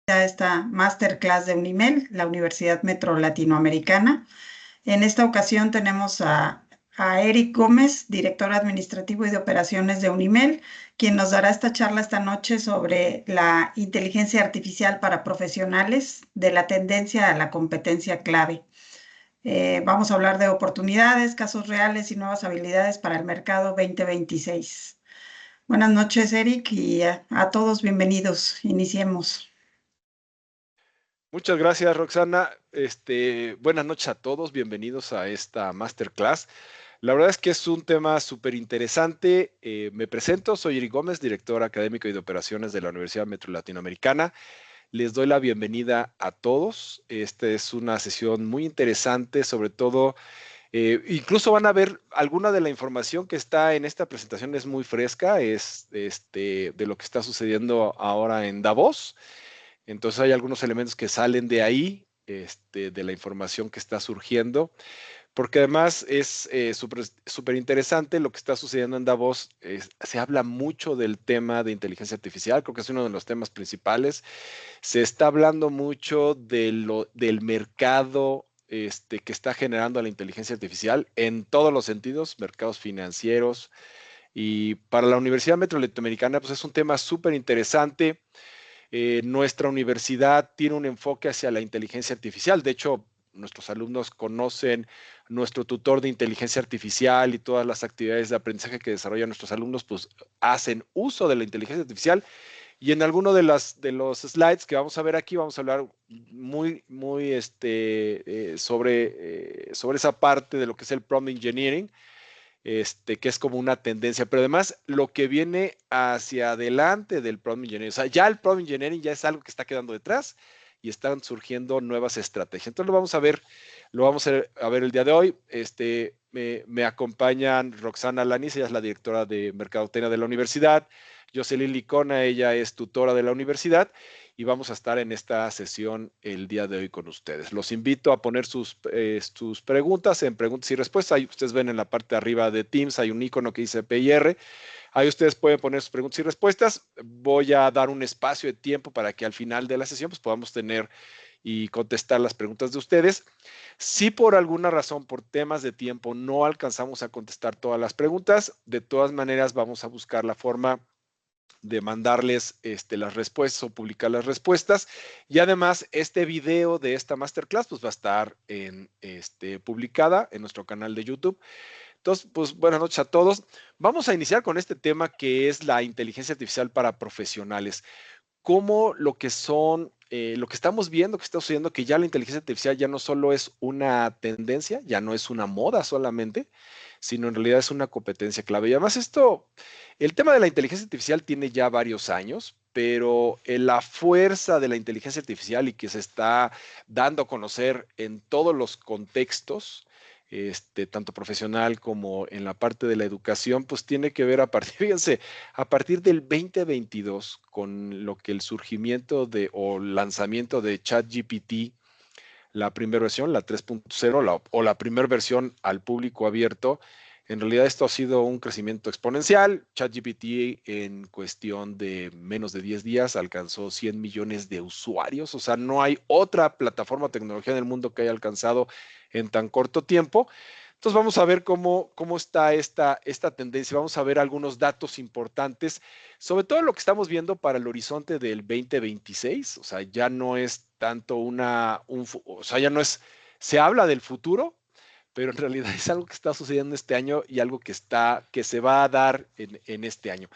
A esta masterclass de Unimel, la Universidad Metro Latinoamericana. En esta ocasión tenemos a Eric Gómez, director administrativo y de operaciones de Unimel, quien nos dará esta charla esta noche sobre la inteligencia artificial para profesionales, de la tendencia a la competencia clave. Vamos a hablar de oportunidades, casos reales y nuevas habilidades para el mercado 2026. Buenas noches, Eric, y a todos bienvenidos. Iniciemos. Muchas gracias, Roxana. Buenas noches a todos, bienvenidos a esta masterclass. La verdad es que es un tema súper interesante. Me presento, soy Eric Gómez, director académico y de operaciones de la Universidad Metro Latinoamericana. Les doy la bienvenida a todos. Esta es una sesión muy interesante, sobre todo, incluso van a ver alguna de la información que está en esta presentación es muy fresca, es de lo que está sucediendo ahora en Davos. Entonces hay algunos elementos que salen de ahí, de la información que está surgiendo, porque además es súper interesante lo que está sucediendo en Davos. Se habla mucho del tema de inteligencia artificial, creo que es uno de los temas principales. Se está hablando mucho del mercado que está generando la inteligencia artificial en todos los sentidos, mercados financieros. Y para la Universidad Metro Latinoamericana, pues es un tema súper interesante. Nuestra universidad tiene un enfoque hacia la inteligencia artificial. De hecho, nuestros alumnos conocen nuestro tutor de inteligencia artificial y todas las actividades de aprendizaje que desarrollan nuestros alumnos, pues hacen uso de la inteligencia artificial. Y en alguno de los slides que vamos a ver aquí, vamos a hablar muy sobre esa parte de lo que es el prompt engineering, que es como una tendencia, pero además lo que viene hacia adelante del prompt engineering, o sea, ya el prompt engineering ya es algo que está quedando detrás y están surgiendo nuevas estrategias. Entonces lo vamos a ver el día de hoy. Me acompañan Roxana Lanis, ella es la directora de Mercadotecnia de la universidad, Jocelyn Licona, ella es tutora de la universidad, y vamos a estar en esta sesión el día de hoy con ustedes. Los invito a poner sus preguntas en preguntas y respuestas. Ahí ustedes ven en la parte de arriba de Teams, hay un icono que dice PIR. Ahí ustedes pueden poner sus preguntas y respuestas. Voy a dar un espacio de tiempo para que al final de la sesión pues, podamos tener y contestar las preguntas de ustedes. Si por alguna razón, por temas de tiempo, no alcanzamos a contestar todas las preguntas, de todas maneras vamos a buscar la forma de mandarles las respuestas o publicar las respuestas. Y además, este video de esta masterclass pues, va a estar publicada en nuestro canal de YouTube. Entonces, pues buenas noches a todos. Vamos a iniciar con este tema que es la inteligencia artificial para profesionales. Cómo lo que estamos viendo, que está sucediendo, que ya la inteligencia artificial ya no solo es una tendencia, ya no es una moda solamente, sino en realidad es una competencia clave. Y además el tema de la inteligencia artificial tiene ya varios años, pero la fuerza de la inteligencia artificial y que se está dando a conocer en todos los contextos, tanto profesional como en la parte de la educación, pues tiene que ver a partir, fíjense, a partir del 2022, con lo que el surgimiento o lanzamiento de ChatGPT, la primera versión, la 3.0, o la primera versión al público abierto, en realidad esto ha sido un crecimiento exponencial. ChatGPT en cuestión de menos de 10 días alcanzó 100 millones de usuarios. O sea, no hay otra plataforma de tecnología en el mundo que haya alcanzado en tan corto tiempo. Entonces vamos a ver cómo está esta tendencia. Vamos a ver algunos datos importantes, sobre todo lo que estamos viendo para el horizonte del 2026. O sea, ya no es tanto o sea, ya no es, se habla del futuro, pero en realidad es algo que está sucediendo este año y algo que se va a dar en este año.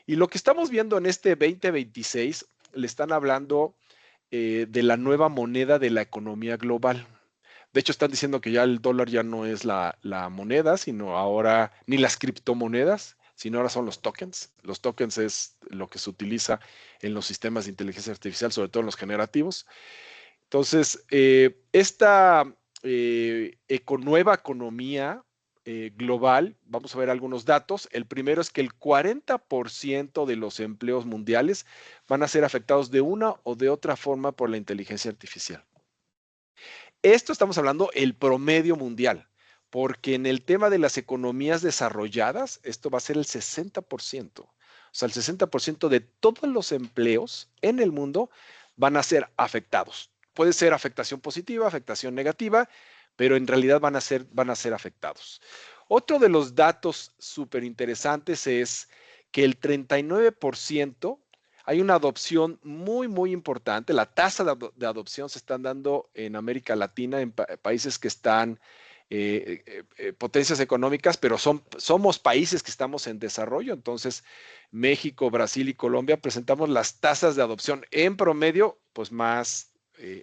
Y lo que estamos viendo en este 2026, le están hablando de la nueva moneda de la economía global. De hecho, están diciendo que ya el dólar ya no es la moneda, sino ahora ni las criptomonedas, sino ahora son los tokens. Los tokens es lo que se utiliza en los sistemas de inteligencia artificial, sobre todo en los generativos. Entonces, esta nueva economía global, vamos a ver algunos datos. El primero es que el 40% de los empleos mundiales van a ser afectados de una o de otra forma por la inteligencia artificial. Esto estamos hablando el promedio mundial, porque en el tema de las economías desarrolladas, esto va a ser el 60%. O sea, el 60% de todos los empleos en el mundo van a ser afectados. Puede ser afectación positiva, afectación negativa, pero en realidad van a ser afectados. Otro de los datos súper interesantes es que el 39% hay una adopción muy, muy importante. La tasa de adopción se están dando en América Latina, en países que están potencias económicas, pero somos países que estamos en desarrollo. Entonces, México, Brasil y Colombia presentamos las tasas de adopción en promedio, pues más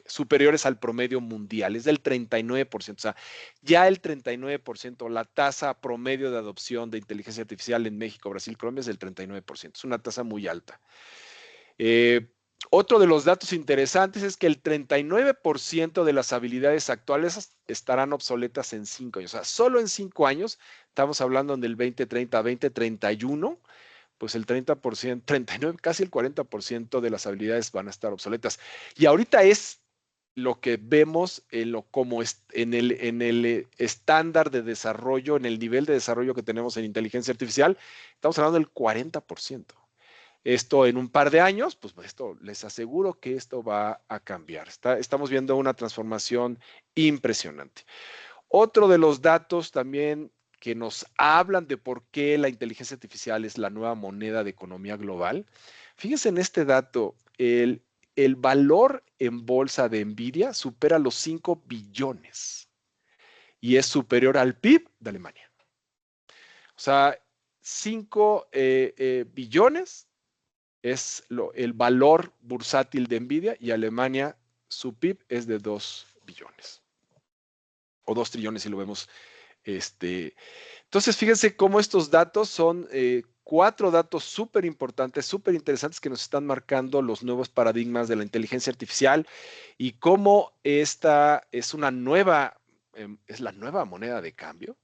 superiores al promedio mundial, es del 39%. O sea, ya el 39%, la tasa promedio de adopción de inteligencia artificial en México, Brasil, Colombia es del 39%. Es una tasa muy alta. Otro de los datos interesantes es que el 39% de las habilidades actuales estarán obsoletas en 5 años. O sea, solo en 5 años, estamos hablando del 2030 a 2031, pues el 30%, 39, casi el 40% de las habilidades van a estar obsoletas. Y ahorita es lo que vemos en el estándar de desarrollo, en el nivel de desarrollo que tenemos en inteligencia artificial, estamos hablando del 40%. Esto en un par de años, pues esto les aseguro que esto va a cambiar. Estamos viendo una transformación impresionante. Otro de los datos también que nos hablan de por qué la inteligencia artificial es la nueva moneda de economía global. Fíjense en este dato, el valor en bolsa de Nvidia supera los 5 billones y es superior al PIB de Alemania. O sea, 5 billones es el valor bursátil de Nvidia y Alemania, su PIB es de 2 billones o 2 trillones si lo vemos. Entonces, fíjense cómo estos datos son 4 datos súper importantes, súper interesantes que nos están marcando los nuevos paradigmas de la inteligencia artificial y cómo esta es una nueva, es la nueva moneda de cambio.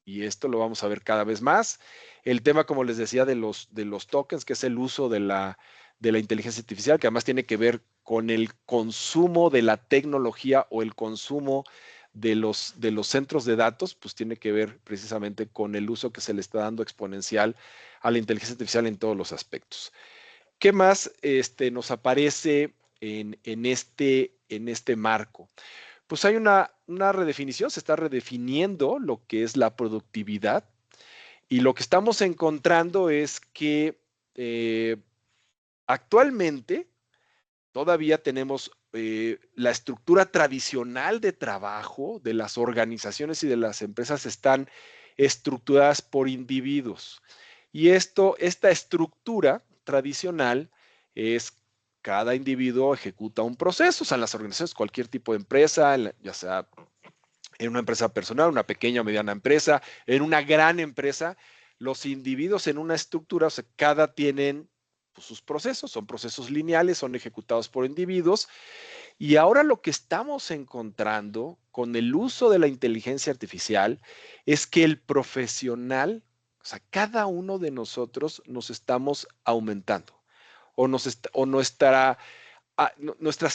Y esto lo vamos a ver cada vez más. El tema, como les decía, de los tokens, que es el uso de la inteligencia artificial, que además tiene que ver con el consumo de la tecnología o el consumo de los centros de datos, pues tiene que ver precisamente con el uso que se le está dando exponencial a la inteligencia artificial en todos los aspectos. ¿Qué más nos aparece en este marco? Pues hay una redefinición, se está redefiniendo lo que es la productividad y lo que estamos encontrando es que actualmente todavía tenemos la estructura tradicional de trabajo de las organizaciones y de las empresas están estructuradas por individuos. Y esta estructura tradicional es cada individuo ejecuta un proceso. O sea, en las organizaciones, cualquier tipo de empresa, ya sea en una empresa personal, una pequeña o mediana empresa, en una gran empresa, los individuos en una estructura, o sea, cada tienen pues, sus procesos, son procesos lineales, son ejecutados por individuos. Y ahora lo que estamos encontrando con el uso de la inteligencia artificial es que el profesional, o sea, cada uno de nosotros nos estamos aumentando o nuestras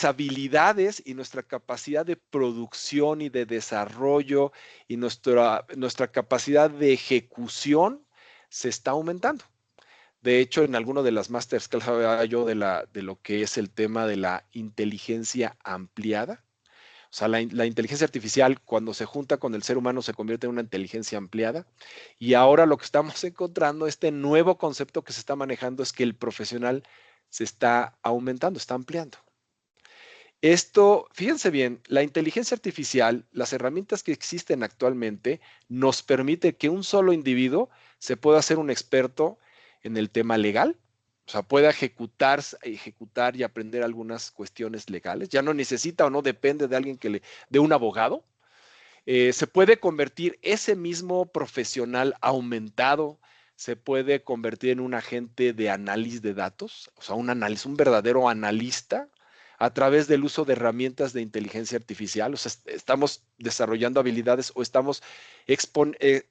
habilidades y nuestra capacidad de producción y de desarrollo y nuestra capacidad de ejecución se está aumentando. De hecho, en alguna de las masters que hablaba yo de lo que es el tema de la inteligencia ampliada. O sea, la inteligencia artificial cuando se junta con el ser humano se convierte en una inteligencia ampliada. Y ahora lo que estamos encontrando, este nuevo concepto que se está manejando es que el profesional se está aumentando, está ampliando. Esto, fíjense bien, la inteligencia artificial, las herramientas que existen actualmente, nos permite que un solo individuo se pueda hacer un experto en el tema legal, o sea, pueda ejecutar y aprender algunas cuestiones legales. Ya no necesita o no depende de alguien de un abogado. Se puede convertir ese mismo profesional aumentado, se puede convertir en un agente de análisis de datos, o sea, un verdadero analista a través del uso de herramientas de inteligencia artificial. O sea, estamos desarrollando habilidades o estamos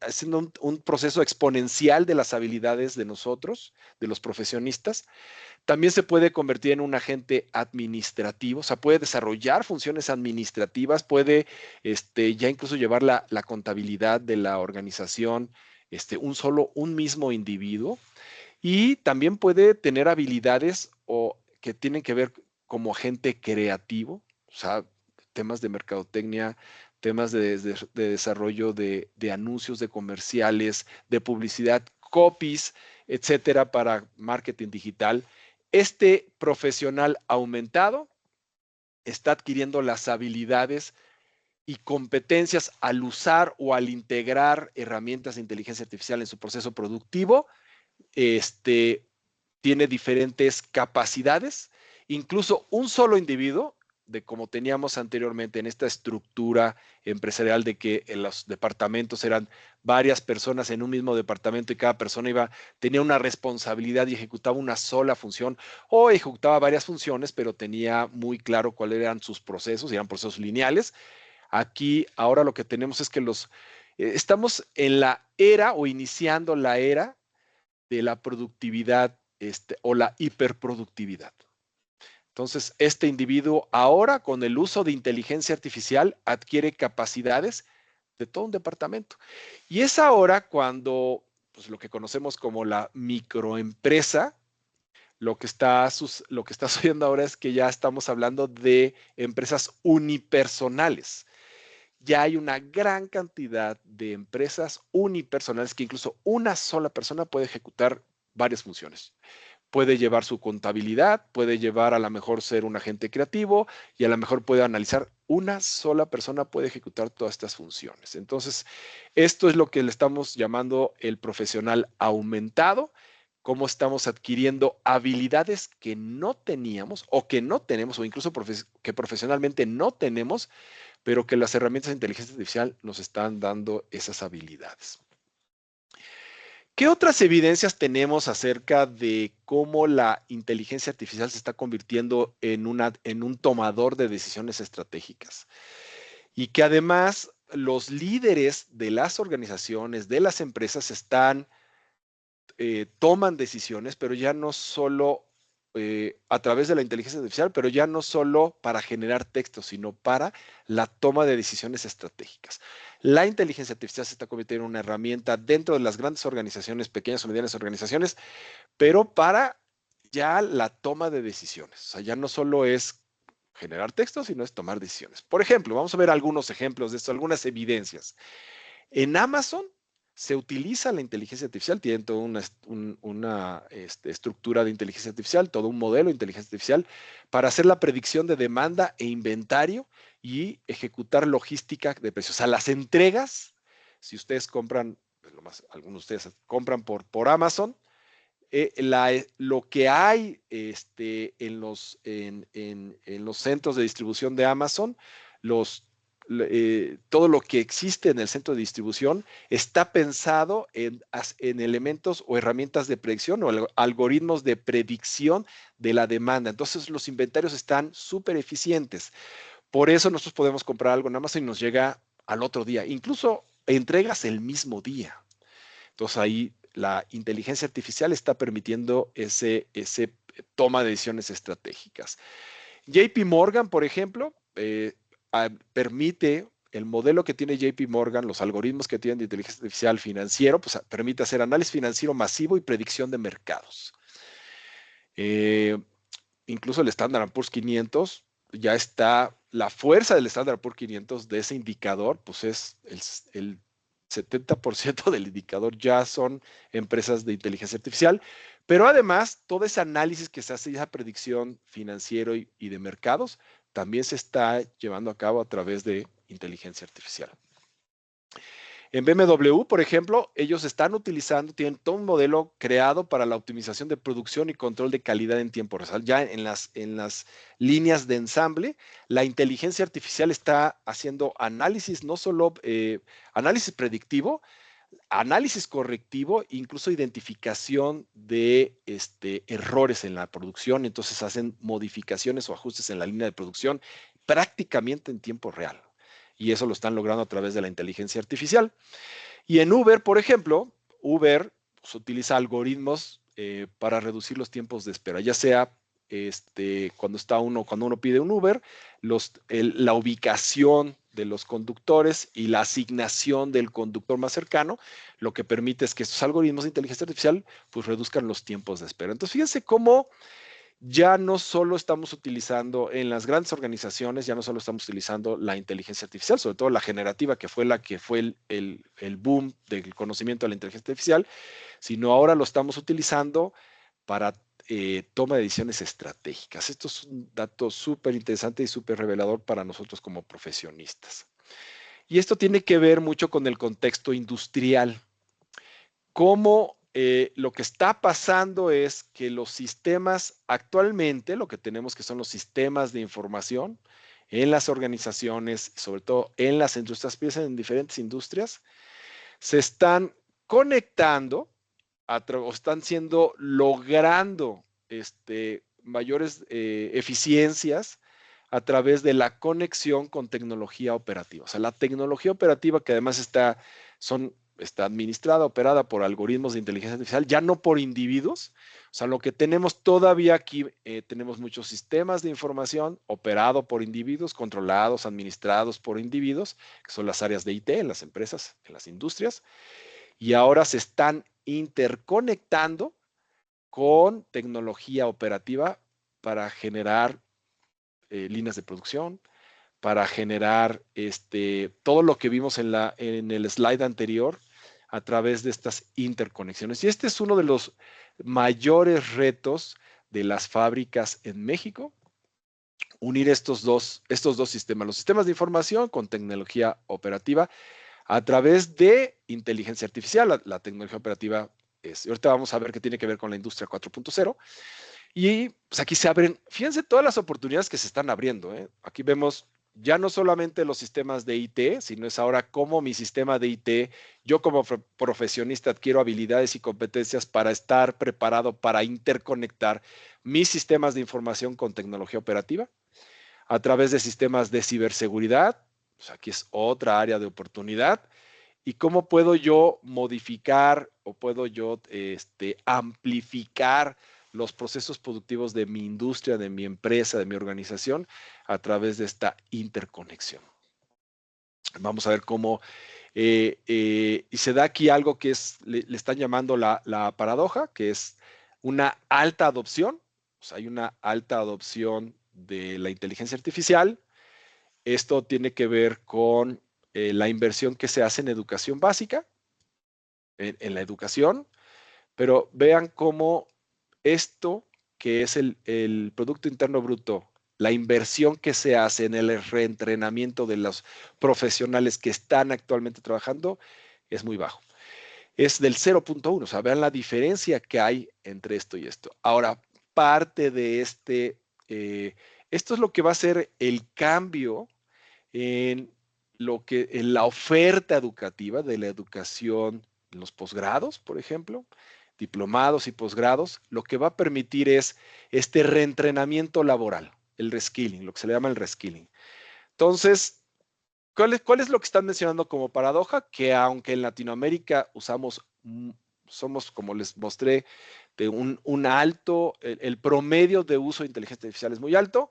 haciendo un proceso exponencial de las habilidades de nosotros, de los profesionistas. También se puede convertir en un agente administrativo, o sea, puede desarrollar funciones administrativas, puede ya incluso llevar la contabilidad de la organización, un mismo individuo, y también puede tener habilidades que tienen que ver como agente creativo, o sea, temas de mercadotecnia, temas de desarrollo de anuncios, de comerciales, de publicidad, copies, etcétera, para marketing digital. Este profesional aumentado está adquiriendo las habilidades y competencias al usar o al integrar herramientas de inteligencia artificial en su proceso productivo. Tiene diferentes capacidades, incluso un solo individuo, de como teníamos anteriormente en esta estructura empresarial de que en los departamentos eran varias personas en un mismo departamento y cada persona tenía una responsabilidad y ejecutaba una sola función o ejecutaba varias funciones, pero tenía muy claro cuáles eran sus procesos, y eran procesos lineales. Aquí ahora lo que tenemos es que estamos en la era o iniciando la era de la productividad o la hiperproductividad. Entonces, este individuo ahora, con el uso de inteligencia artificial, adquiere capacidades de todo un departamento. Y es ahora cuando, pues, lo que conocemos como la microempresa, lo que está sucediendo ahora es que ya estamos hablando de empresas unipersonales. Ya hay una gran cantidad de empresas unipersonales que incluso una sola persona puede ejecutar varias funciones. Puede llevar su contabilidad, puede llevar a lo mejor ser un agente creativo y a lo mejor puede analizar. Una sola persona puede ejecutar todas estas funciones. Entonces, esto es lo que le estamos llamando el profesional aumentado. Cómo estamos adquiriendo habilidades que no teníamos o que no tenemos o incluso que profesionalmente no tenemos, pero que las herramientas de inteligencia artificial nos están dando esas habilidades. ¿Qué otras evidencias tenemos acerca de cómo la inteligencia artificial se está convirtiendo en un tomador de decisiones estratégicas? Y que además los líderes de las organizaciones, de las empresas, toman decisiones, pero ya no solo a través de la inteligencia artificial, pero ya no solo para generar texto, sino para la toma de decisiones estratégicas. La inteligencia artificial se está convirtiendo en una herramienta dentro de las grandes organizaciones, pequeñas o medianas organizaciones, pero para ya la toma de decisiones. O sea, ya no solo es generar texto, sino es tomar decisiones. Por ejemplo, vamos a ver algunos ejemplos de esto, algunas evidencias. En Amazon se utiliza la inteligencia artificial, tienen toda una estructura de inteligencia artificial, todo un modelo de inteligencia artificial para hacer la predicción de demanda e inventario y ejecutar logística de precios. O sea, las entregas, si ustedes compran, algunos de ustedes compran por Amazon, lo que hay en los centros de distribución de Amazon, todo lo que existe en el centro de distribución está pensado en elementos o herramientas de predicción o algoritmos de predicción de la demanda. Entonces, los inventarios están súper eficientes. Por eso nosotros podemos comprar algo en Amazon y nos llega al otro día. Incluso entregas el mismo día. Entonces, ahí la inteligencia artificial está permitiendo ese toma de decisiones estratégicas. JP Morgan, por ejemplo, permite el modelo que tiene JP Morgan, los algoritmos que tienen de inteligencia artificial financiero, pues permite hacer análisis financiero masivo y predicción de mercados. Incluso el Standard & Poor's 500 ya está, la fuerza del Standard & Poor's 500 de ese indicador, pues es el 70% del indicador ya son empresas de inteligencia artificial, pero además todo ese análisis que se hace, esa predicción financiero y de mercados, también se está llevando a cabo a través de inteligencia artificial. En BMW, por ejemplo, ellos tienen todo un modelo creado para la optimización de producción y control de calidad en tiempo real. Ya en las líneas de ensamble, la inteligencia artificial está haciendo análisis, no solo análisis predictivo, análisis correctivo, incluso identificación de errores en la producción. Entonces hacen modificaciones o ajustes en la línea de producción prácticamente en tiempo real. Y eso lo están logrando a través de la inteligencia artificial. Y en Uber, por ejemplo, Uber pues, utiliza algoritmos para reducir los tiempos de espera, ya sea cuando uno pide un Uber, la ubicación de los conductores y la asignación del conductor más cercano, lo que permite es que estos algoritmos de inteligencia artificial pues reduzcan los tiempos de espera. Entonces, fíjense cómo ya no solo estamos utilizando en las grandes organizaciones, ya no solo estamos utilizando la inteligencia artificial, sobre todo la generativa, que fue el boom del conocimiento de la inteligencia artificial, sino ahora lo estamos utilizando para toma de decisiones estratégicas. Esto es un dato súper interesante y súper revelador para nosotros como profesionistas. Y esto tiene que ver mucho con el contexto industrial. Cómo lo que está pasando es que los sistemas actualmente, lo que tenemos que son los sistemas de información en las organizaciones, sobre todo en las industrias, piensen en diferentes industrias, se están conectando o están logrando mayores eficiencias a través de la conexión con tecnología operativa. O sea, la tecnología operativa que además está administrada, operada por algoritmos de inteligencia artificial, ya no por individuos. O sea, lo que tenemos todavía aquí, tenemos muchos sistemas de información operados por individuos, controlados, administrados por individuos, que son las áreas de IT en las empresas, en las industrias, y ahora se están interconectando con tecnología operativa para generar líneas de producción, para generar todo lo que vimos en el slide anterior a través de estas interconexiones. Y este es uno de los mayores retos de las fábricas en México, unir estos dos sistemas, los sistemas de información con tecnología operativa a través de inteligencia artificial. La tecnología operativa ahorita vamos a ver qué tiene que ver con la industria 4.0. Y pues aquí se abren, fíjense todas las oportunidades que se están abriendo. Aquí vemos ya no solamente los sistemas de IT, sino es ahora cómo mi sistema de IT, yo como profesionista adquiero habilidades y competencias para estar preparado para interconectar mis sistemas de información con tecnología operativa a través de sistemas de ciberseguridad. Pues aquí es otra área de oportunidad. ¿Y cómo puedo yo modificar o puedo yo amplificar los procesos productivos de mi industria, de mi empresa, de mi organización a través de esta interconexión? Vamos a ver cómo, y se da aquí algo que le están llamando la paradoja, que es una alta adopción. O sea, hay una alta adopción de la inteligencia artificial. Esto tiene que ver con la inversión que se hace en educación básica, en la educación, pero vean cómo esto, que es el Producto Interno Bruto, la inversión que se hace en el reentrenamiento de los profesionales que están actualmente trabajando, es muy bajo. Es del 0.1, o sea, vean la diferencia que hay entre esto y esto. Ahora, parte de esto es lo que va a ser el cambio en en la oferta educativa de la educación en los posgrados, por ejemplo, diplomados y posgrados. Lo que va a permitir es este reentrenamiento laboral, el reskilling, lo que se le llama el reskilling. Entonces, ¿cuál es lo que están mencionando como paradoja? Que aunque en Latinoamérica somos, como les mostré, de un alto, el promedio de uso de inteligencia artificial es muy alto.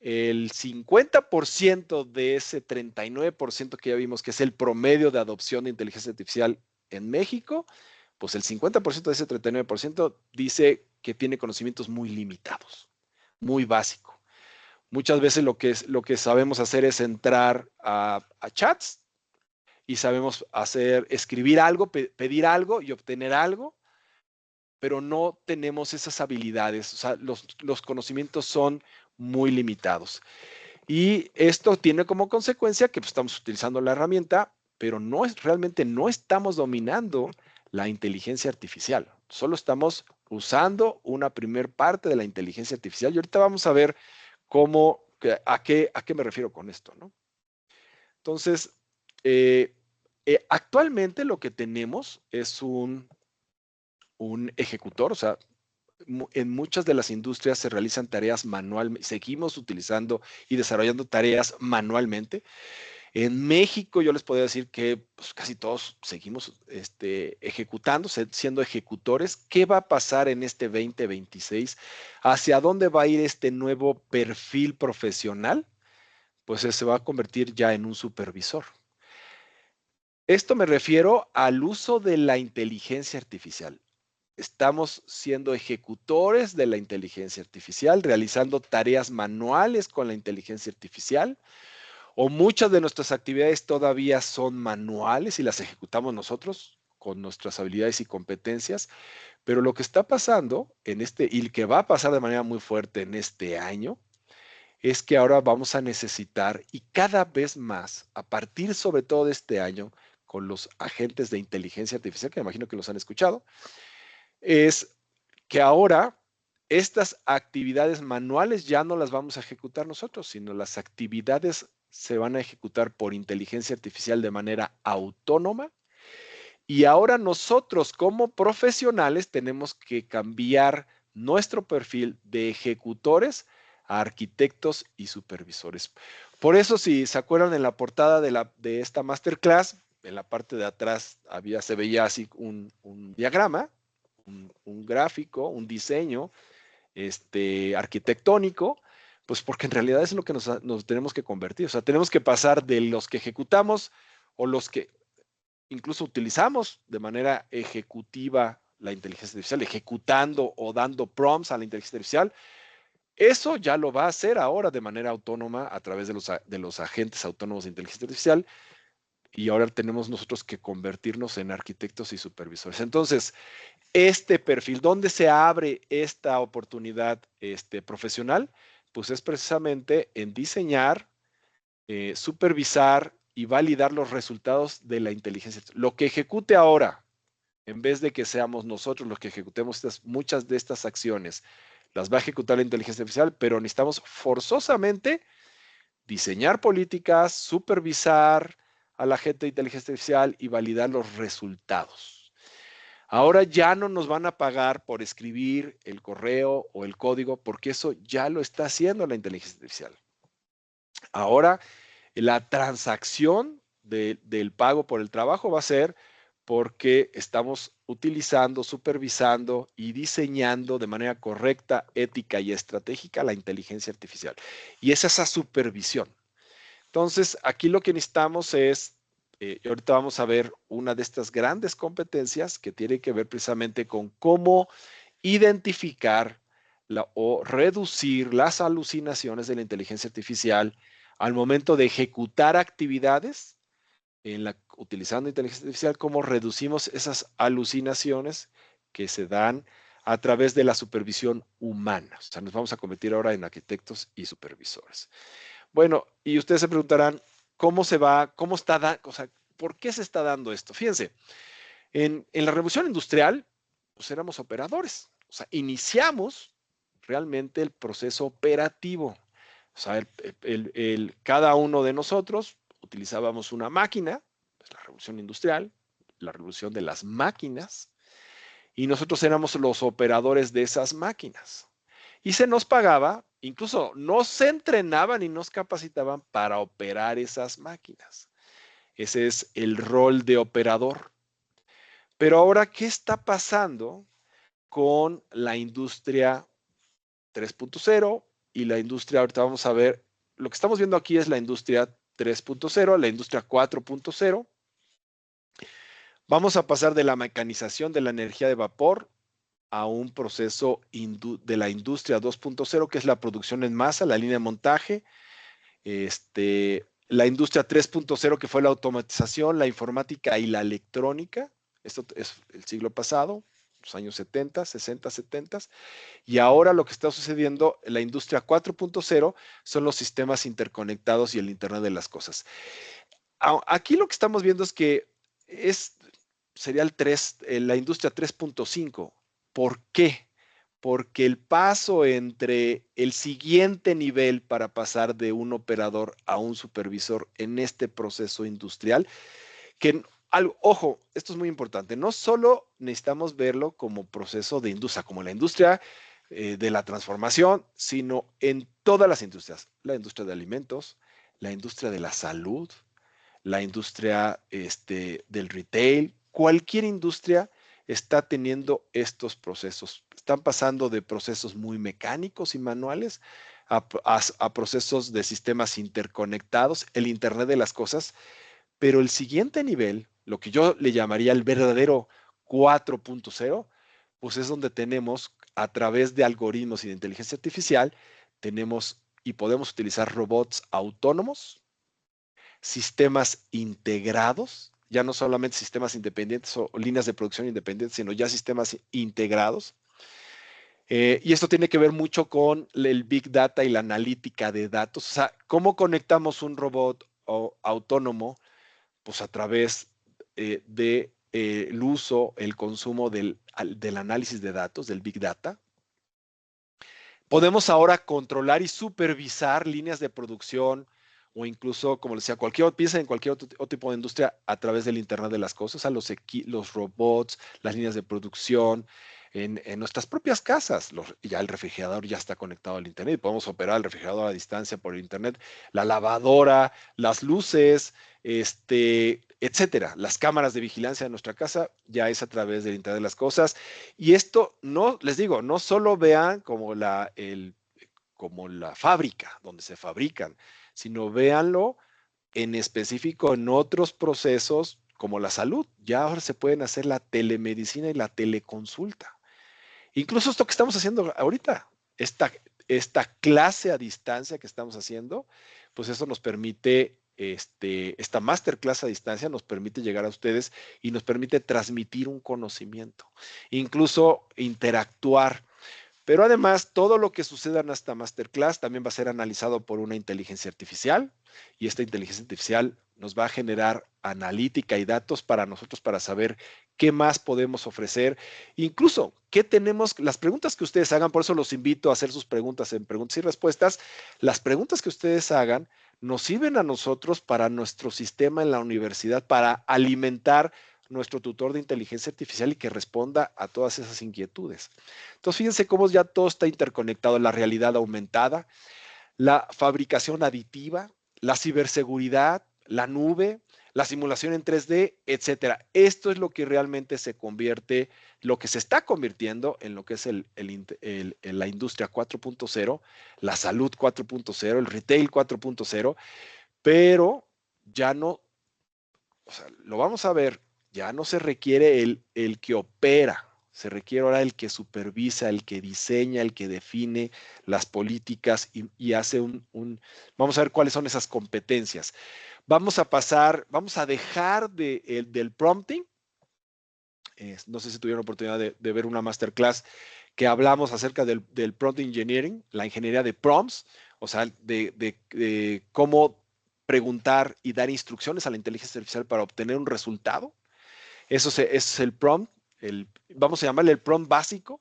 El 50% de ese 39% que ya vimos, que es el promedio de adopción de inteligencia artificial en México, pues el 50% de ese 39% dice que tiene conocimientos muy limitados, muy básico. Muchas veces lo que sabemos hacer es entrar a chats y sabemos escribir algo, pedir algo y obtener algo, pero no tenemos esas habilidades. O sea, los conocimientos son muy limitados. Y esto tiene como consecuencia que pues, estamos utilizando la herramienta, pero realmente no estamos dominando la inteligencia artificial. Solo estamos usando una primer parte de la inteligencia artificial. Y ahorita vamos a ver a qué me refiero con esto, ¿no? Entonces, actualmente lo que tenemos es un ejecutor. O sea, en muchas de las industrias se realizan tareas manualmente, seguimos utilizando y desarrollando tareas manualmente. En México yo les podría decir que pues, casi todos seguimos ejecutando, siendo ejecutores. ¿Qué va a pasar en este 2026? ¿Hacia dónde va a ir este nuevo perfil profesional? Pues se va a convertir ya en un supervisor. Esto me refiero al uso de la inteligencia artificial. estamos siendo ejecutores de la inteligencia artificial, realizando tareas manuales con la inteligencia artificial, o muchas de nuestras actividades todavía son manuales y las ejecutamos nosotros con nuestras habilidades y competencias, pero lo que está pasando en y que va a pasar de manera muy fuerte en este año, es que ahora vamos a necesitar, y cada vez más, a partir sobre todo de este año, con los agentes de inteligencia artificial, que me imagino que los han escuchado, es que ahora estas actividades manuales ya no las vamos a ejecutar nosotros, sino las actividades se van a ejecutar por inteligencia artificial de manera autónoma. Y ahora nosotros como profesionales tenemos que cambiar nuestro perfil de ejecutores a arquitectos y supervisores. Por eso, si se acuerdan en la portada de esta masterclass, en la parte de atrás se veía así un diagrama, un gráfico, un diseño arquitectónico, pues porque en realidad es lo que nos tenemos que convertir. O sea, tenemos que pasar de los que ejecutamos o los que incluso utilizamos de manera ejecutiva la inteligencia artificial, ejecutando o dando prompts a la inteligencia artificial. Eso ya lo va a hacer ahora de manera autónoma a través de los agentes autónomos de inteligencia artificial, y ahora tenemos nosotros que convertirnos en arquitectos y supervisores. Entonces, este perfil, ¿dónde se abre esta oportunidad profesional? Pues es precisamente en diseñar, supervisar y validar los resultados de la inteligencia. Lo que ejecute ahora, en vez de que seamos nosotros los que ejecutemos muchas de estas acciones, las va a ejecutar la inteligencia artificial, pero necesitamos forzosamente diseñar políticas, supervisar a la gente de inteligencia artificial y validar los resultados. Ahora ya no nos van a pagar por escribir el correo o el código, porque eso ya lo está haciendo la inteligencia artificial. Ahora la transacción del pago por el trabajo va a ser porque estamos utilizando, supervisando y diseñando de manera correcta, ética y estratégica la inteligencia artificial. Y es esa supervisión. Entonces, aquí lo que necesitamos es, y ahorita vamos a ver una de estas grandes competencias que tiene que ver precisamente con cómo identificar o reducir las alucinaciones de la inteligencia artificial al momento de ejecutar actividades utilizando inteligencia artificial, cómo reducimos esas alucinaciones que se dan a través de la supervisión humana. O sea, nos vamos a convertir ahora en arquitectos y supervisores. Bueno, y ustedes se preguntarán, ¿cómo se va? ¿Cómo está? O sea, ¿por qué se está dando esto? Fíjense, en la revolución industrial, pues éramos operadores. O sea, iniciamos realmente el proceso operativo. O sea, cada uno de nosotros utilizábamos una máquina, pues la revolución industrial, la revolución de las máquinas, y nosotros éramos los operadores de esas máquinas. Y se nos pagaba, incluso nos entrenaban y nos capacitaban para operar esas máquinas. Ese es el rol de operador. Pero ahora, ¿qué está pasando con la industria 3.0 y la industria? Ahorita vamos a ver, lo que estamos viendo aquí es la industria 3.0, la industria 4.0. Vamos a pasar de la mecanización de la energía de vapor a un proceso de la industria 2.0, que es la producción en masa, la línea de montaje. La industria 3.0, que fue la automatización, la informática y la electrónica. Esto es el siglo pasado, los años 70, 60, 70. Y ahora lo que está sucediendo en la industria 4.0 son los sistemas interconectados y el Internet de las cosas. Aquí lo que estamos viendo es que sería la industria 3.5. ¿Por qué? Porque el paso entre el siguiente nivel para pasar de un operador a un supervisor en este proceso industrial, ojo, esto es muy importante, no solo necesitamos verlo como proceso de industria, como la industria de la transformación, sino en todas las industrias, la industria de alimentos, la industria de la salud, la industria del retail, cualquier industria está teniendo estos procesos. Están pasando de procesos muy mecánicos y manuales a procesos de sistemas interconectados, el Internet de las cosas, pero el siguiente nivel, lo que yo le llamaría el verdadero 4.0, pues es donde tenemos, a través de algoritmos y de inteligencia artificial, tenemos y podemos utilizar robots autónomos, sistemas integrados, ya no solamente sistemas independientes o líneas de producción independientes, sino ya sistemas integrados. Y esto tiene que ver mucho con el Big Data y la analítica de datos. O sea, ¿cómo conectamos un robot autónomo? Pues a través del uso, el consumo del análisis de datos, del Big Data. Podemos ahora controlar y supervisar líneas de producción o incluso, como les decía, cualquier pieza en cualquier otro tipo de industria a través del Internet de las cosas, a los robots, las líneas de producción, en nuestras propias casas. Ya el refrigerador ya está conectado al Internet y podemos operar el refrigerador a distancia por Internet, la lavadora, las luces, etcétera. Las cámaras de vigilancia de nuestra casa ya es a través del Internet de las cosas. Y esto no, les digo, no solo vean como como la fábrica donde se fabrican, sino véanlo en específico en otros procesos como la salud. Ya ahora se pueden hacer la telemedicina y la teleconsulta. Incluso esto que estamos haciendo ahorita, esta, esta clase a distancia que estamos haciendo, pues eso nos permite, esta masterclass a distancia nos permite llegar a ustedes y nos permite transmitir un conocimiento, incluso interactuar. Pero además, todo lo que suceda en esta masterclass también va a ser analizado por una inteligencia artificial y esta inteligencia artificial nos va a generar analítica y datos para nosotros para saber qué más podemos ofrecer, incluso qué tenemos, las preguntas que ustedes hagan, por eso los invito a hacer sus preguntas en preguntas y respuestas, las preguntas que ustedes hagan nos sirven a nosotros para nuestro sistema en la universidad, para alimentar nuestro tutor de inteligencia artificial y que responda a todas esas inquietudes. Entonces, fíjense cómo ya todo está interconectado, la realidad aumentada, la fabricación aditiva, la ciberseguridad, la nube, la simulación en 3D, etcétera. Esto es lo que realmente se convierte, lo que se está convirtiendo en lo que es la industria 4.0, la salud 4.0, el retail 4.0, pero ya no, o sea, lo vamos a ver, ya no se requiere el que opera, se requiere ahora el que supervisa, el que diseña, el que define las políticas y hace vamos a ver cuáles son esas competencias. Vamos a pasar, vamos a dejar del prompting. No sé si tuvieron oportunidad de ver una masterclass que hablamos acerca del prompt engineering, la ingeniería de prompts, o sea, de cómo preguntar y dar instrucciones a la inteligencia artificial para obtener un resultado. Eso es el prompt, vamos a llamarle el prompt básico.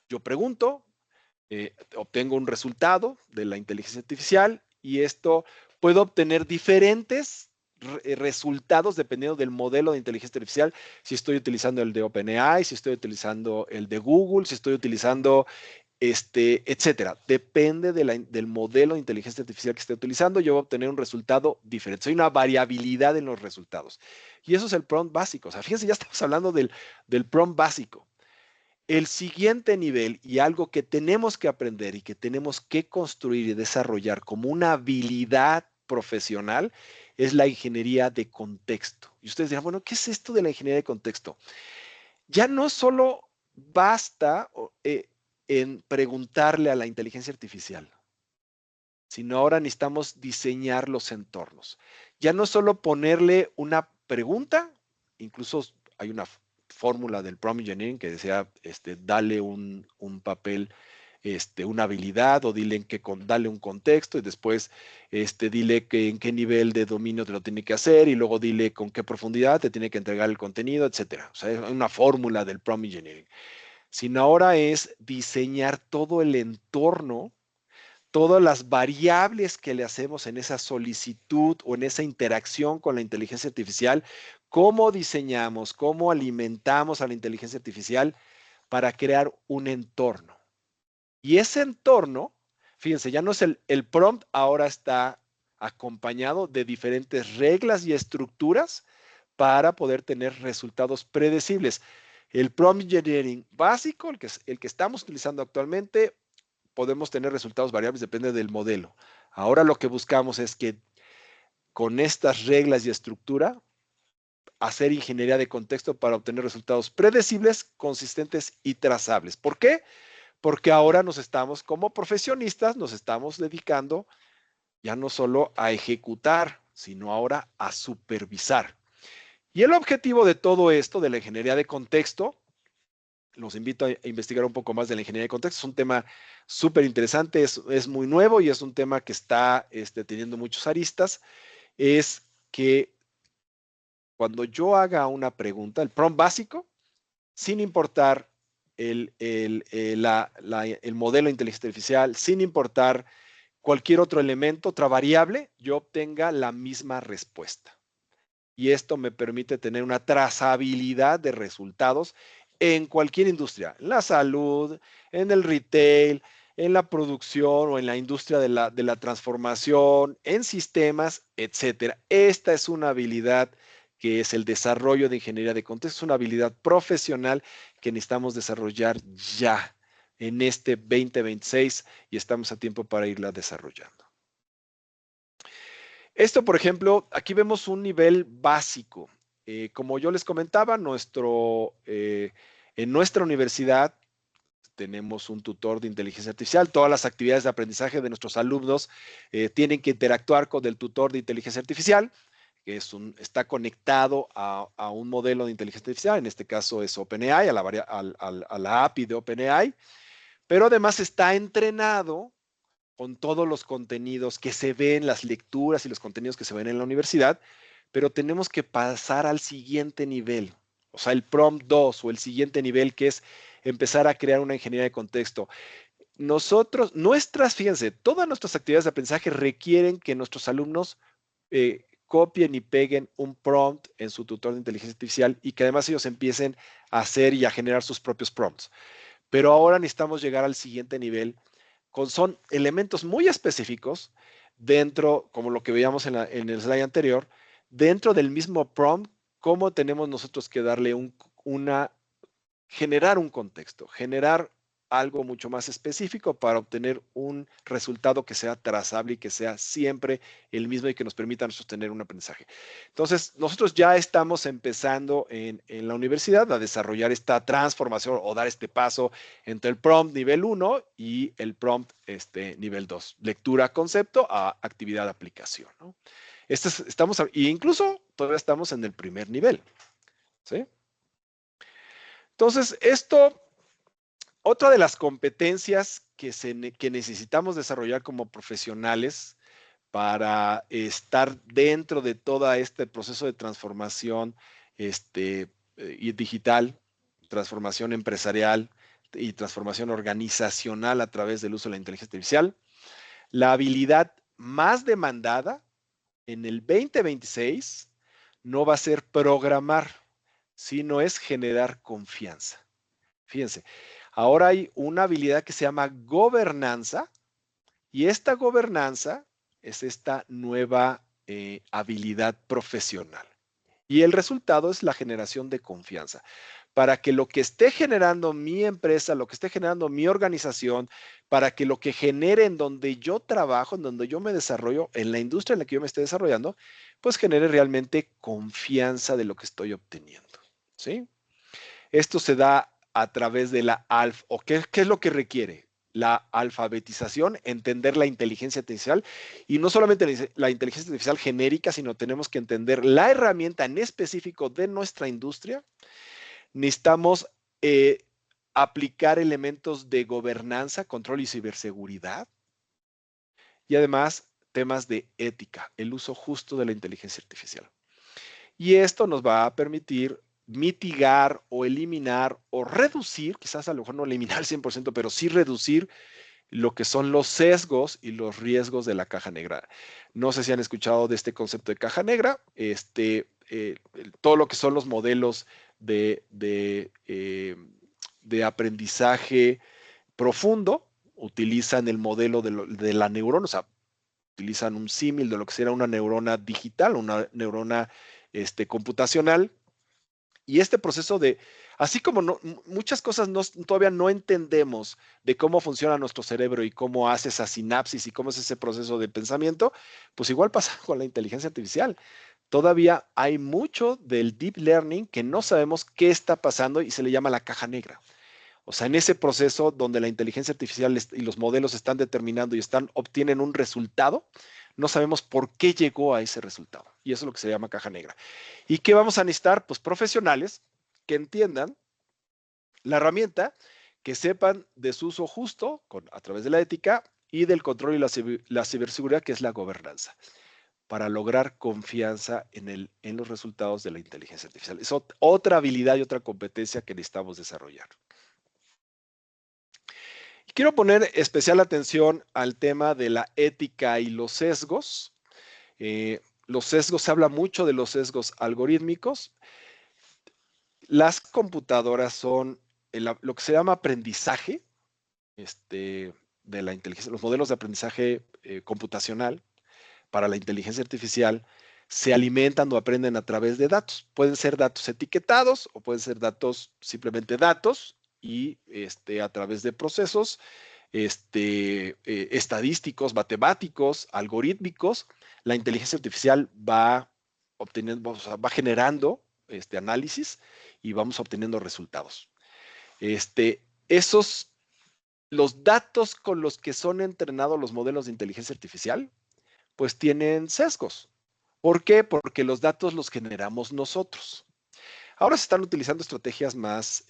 Yo pregunto, obtengo un resultado de la inteligencia artificial y esto puedo obtener diferentes resultados dependiendo del modelo de inteligencia artificial, si estoy utilizando el de OpenAI, si estoy utilizando el de Google, si estoy utilizando etcétera. Depende del modelo de inteligencia artificial que esté utilizando, yo voy a obtener un resultado diferente. Hay una variabilidad en los resultados. Y eso es el prompt básico. O sea, fíjense, ya estamos hablando del prompt básico. El siguiente nivel y algo que tenemos que aprender y que tenemos que construir y desarrollar como una habilidad profesional es la ingeniería de contexto. Y ustedes dirán, bueno, ¿qué es esto de la ingeniería de contexto? Ya no solo basta en preguntarle a la inteligencia artificial, sino ahora necesitamos diseñar los entornos. Ya no solo ponerle una pregunta, incluso hay una fórmula del prompt engineering que decía, dale un papel, una habilidad o dile dale un contexto y después dile en qué nivel de dominio te lo tiene que hacer y luego dile con qué profundidad te tiene que entregar el contenido, etcétera. O sea, hay una fórmula del prompt engineering. Sino ahora es diseñar todo el entorno, todas las variables que le hacemos en esa solicitud o en esa interacción con la inteligencia artificial, cómo diseñamos, cómo alimentamos a la inteligencia artificial para crear un entorno. Y ese entorno, fíjense, ya no es el prompt, ahora está acompañado de diferentes reglas y estructuras para poder tener resultados predecibles. El prompt engineering básico, el que estamos utilizando actualmente, podemos tener resultados variables, depende del modelo. Ahora lo que buscamos es que con estas reglas y estructura hacer ingeniería de contexto para obtener resultados predecibles, consistentes y trazables. ¿Por qué? Porque ahora como profesionistas, nos estamos dedicando ya no solo a ejecutar, sino ahora a supervisar. Y el objetivo de todo esto, de la ingeniería de contexto, los invito a investigar un poco más de la ingeniería de contexto. Es un tema súper interesante, es muy nuevo y es un tema que está teniendo muchos aristas. Es que cuando yo haga una pregunta, el prompt básico, sin importar el modelo de inteligencia artificial, sin importar cualquier otro elemento, otra variable, yo obtenga la misma respuesta. Y esto me permite tener una trazabilidad de resultados en cualquier industria, en la salud, en el retail, en la producción o en la industria de la transformación, en sistemas, etcétera. Esta es una habilidad que es el desarrollo de ingeniería de contexto, es una habilidad profesional que necesitamos desarrollar ya en este 2026 y estamos a tiempo para irla desarrollando. Esto, por ejemplo, aquí vemos un nivel básico. Como yo les comentaba, en nuestra universidad tenemos un tutor de inteligencia artificial. Todas las actividades de aprendizaje de nuestros alumnos tienen que interactuar con el tutor de inteligencia artificial, que está conectado a un modelo de inteligencia artificial. En este caso es OpenAI, a la API de OpenAI, pero además está entrenado con todos los contenidos que se ven, las lecturas y los contenidos que se ven en la universidad, pero tenemos que pasar al siguiente nivel, o sea, el prompt 2 o el siguiente nivel, que es empezar a crear una ingeniería de contexto. Fíjense, todas nuestras actividades de aprendizaje requieren que nuestros alumnos copien y peguen un prompt en su tutor de inteligencia artificial y que además ellos empiecen a hacer y a generar sus propios prompts. Pero ahora necesitamos llegar al siguiente nivel. Son elementos muy específicos dentro, como lo que veíamos en el slide anterior, dentro del mismo prompt, cómo tenemos nosotros que darle generar un contexto, generar algo mucho más específico para obtener un resultado que sea trazable y que sea siempre el mismo y que nos permita sostener un aprendizaje. Entonces, nosotros ya estamos empezando en la universidad a desarrollar esta transformación o dar este paso entre el prompt nivel 1 y el prompt nivel 2, lectura concepto a actividad aplicación, ¿no? Y incluso todavía estamos en el primer nivel, ¿sí? Entonces, otra de las competencias que necesitamos desarrollar como profesionales para estar dentro de todo este proceso de transformación y digital, transformación empresarial y transformación organizacional a través del uso de la inteligencia artificial, la habilidad más demandada en el 2026 no va a ser programar, sino es generar confianza. Fíjense, ahora hay una habilidad que se llama gobernanza y esta gobernanza es esta nueva habilidad profesional. Y el resultado es la generación de confianza. Para que lo que esté generando mi empresa, lo que esté generando mi organización, para que lo que genere en donde yo trabajo, en donde yo me desarrollo, en la industria en la que yo me esté desarrollando, pues genere realmente confianza de lo que estoy obteniendo. ¿Sí? Esto se da a través de la o ¿qué es lo que requiere? La alfabetización, entender la inteligencia artificial y no solamente la inteligencia artificial genérica, sino tenemos que entender la herramienta en específico de nuestra industria. Necesitamos aplicar elementos de gobernanza, control y ciberseguridad y además temas de ética, el uso justo de la inteligencia artificial. Y esto nos va a permitir mitigar o eliminar o reducir, quizás a lo mejor no eliminar al 100%, pero sí reducir lo que son los sesgos y los riesgos de la caja negra. No sé si han escuchado de este concepto de caja negra, todo lo que son los modelos de aprendizaje profundo utilizan el modelo de la neurona, o sea, utilizan un símil de lo que sería una neurona digital, una neurona computacional. Y este proceso así como muchas cosas todavía no entendemos de cómo funciona nuestro cerebro y cómo hace esa sinapsis y cómo es ese proceso de pensamiento, pues igual pasa con la inteligencia artificial. todavía hay mucho del deep learning que no sabemos qué está pasando y se le llama la caja negra. O sea, en ese proceso donde la inteligencia artificial y los modelos están determinando y obtienen un resultado, no sabemos por qué llegó a ese resultado. Y eso es lo que se llama caja negra. ¿Y qué vamos a necesitar? Pues profesionales que entiendan la herramienta, que sepan de su uso justo a través de la ética y del control y la ciberseguridad, que es la gobernanza, para lograr confianza en los resultados de la inteligencia artificial. Es otra habilidad y otra competencia que necesitamos desarrollar. Y quiero poner especial atención al tema de la ética y los sesgos. Los sesgos, se habla mucho de los sesgos algorítmicos. Las computadoras son lo que se llama aprendizaje de la inteligencia. Los modelos de aprendizaje computacional para la inteligencia artificial se alimentan o aprenden a través de datos. Pueden ser datos etiquetados o pueden ser datos, simplemente datos, y a través de procesos estadísticos, matemáticos, algorítmicos, la inteligencia artificial va obteniendo, o sea, va generando análisis y vamos obteniendo resultados. Los datos con los que son entrenados los modelos de inteligencia artificial, pues tienen sesgos. ¿Por qué? Porque los datos los generamos nosotros. Ahora se están utilizando estrategias más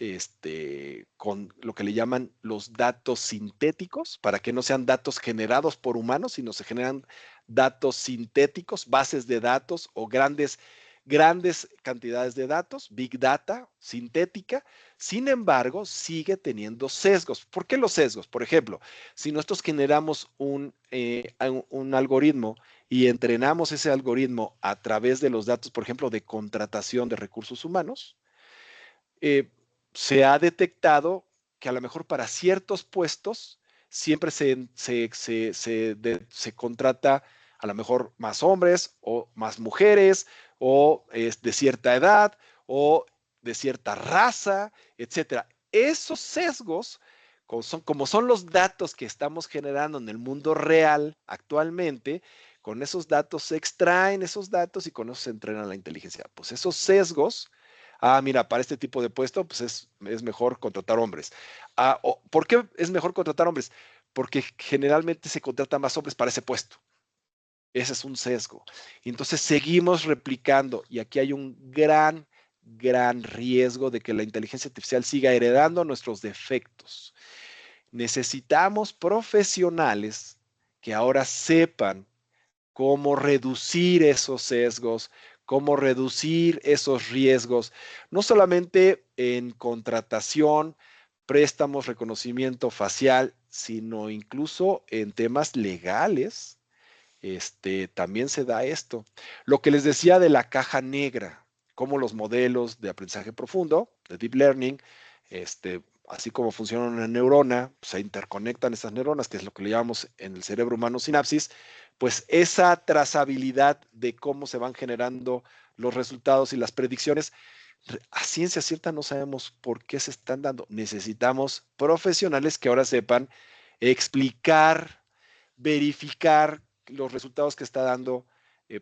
con lo que le llaman los datos sintéticos, para que no sean datos generados por humanos, sino se generan datos sintéticos, bases de datos o grandes cantidades de datos, big data, sintética. Sin embargo, sigue teniendo sesgos. ¿Por qué los sesgos? Por ejemplo, si nosotros generamos un algoritmo y entrenamos ese algoritmo a través de los datos, por ejemplo, de contratación de recursos humanos, se ha detectado que a lo mejor para ciertos puestos siempre se contrata a lo mejor más hombres o más mujeres, o de cierta edad, o de cierta raza, etcétera. Esos sesgos, como son los datos que estamos generando en el mundo real actualmente, con esos datos se extraen esos datos y con eso se entrena la inteligencia. Pues esos sesgos, mira, para este tipo de puesto, pues es mejor contratar hombres. ¿Por qué es mejor contratar hombres? Porque generalmente se contratan más hombres para ese puesto. Ese es un sesgo. Entonces seguimos replicando y aquí hay un gran riesgo de que la inteligencia artificial siga heredando nuestros defectos. Necesitamos profesionales que ahora sepan cómo reducir esos sesgos, cómo reducir esos riesgos, no solamente en contratación, préstamos, reconocimiento facial, sino incluso en temas legales. También se da esto. Lo que les decía de la caja negra, cómo los modelos de aprendizaje profundo, de deep learning, así como funciona una neurona, se interconectan esas neuronas, que es lo que le llamamos en el cerebro humano sinapsis, pues esa trazabilidad de cómo se van generando los resultados y las predicciones, a ciencia cierta no sabemos por qué se están dando. Necesitamos profesionales que ahora sepan explicar, verificar los resultados que está dando,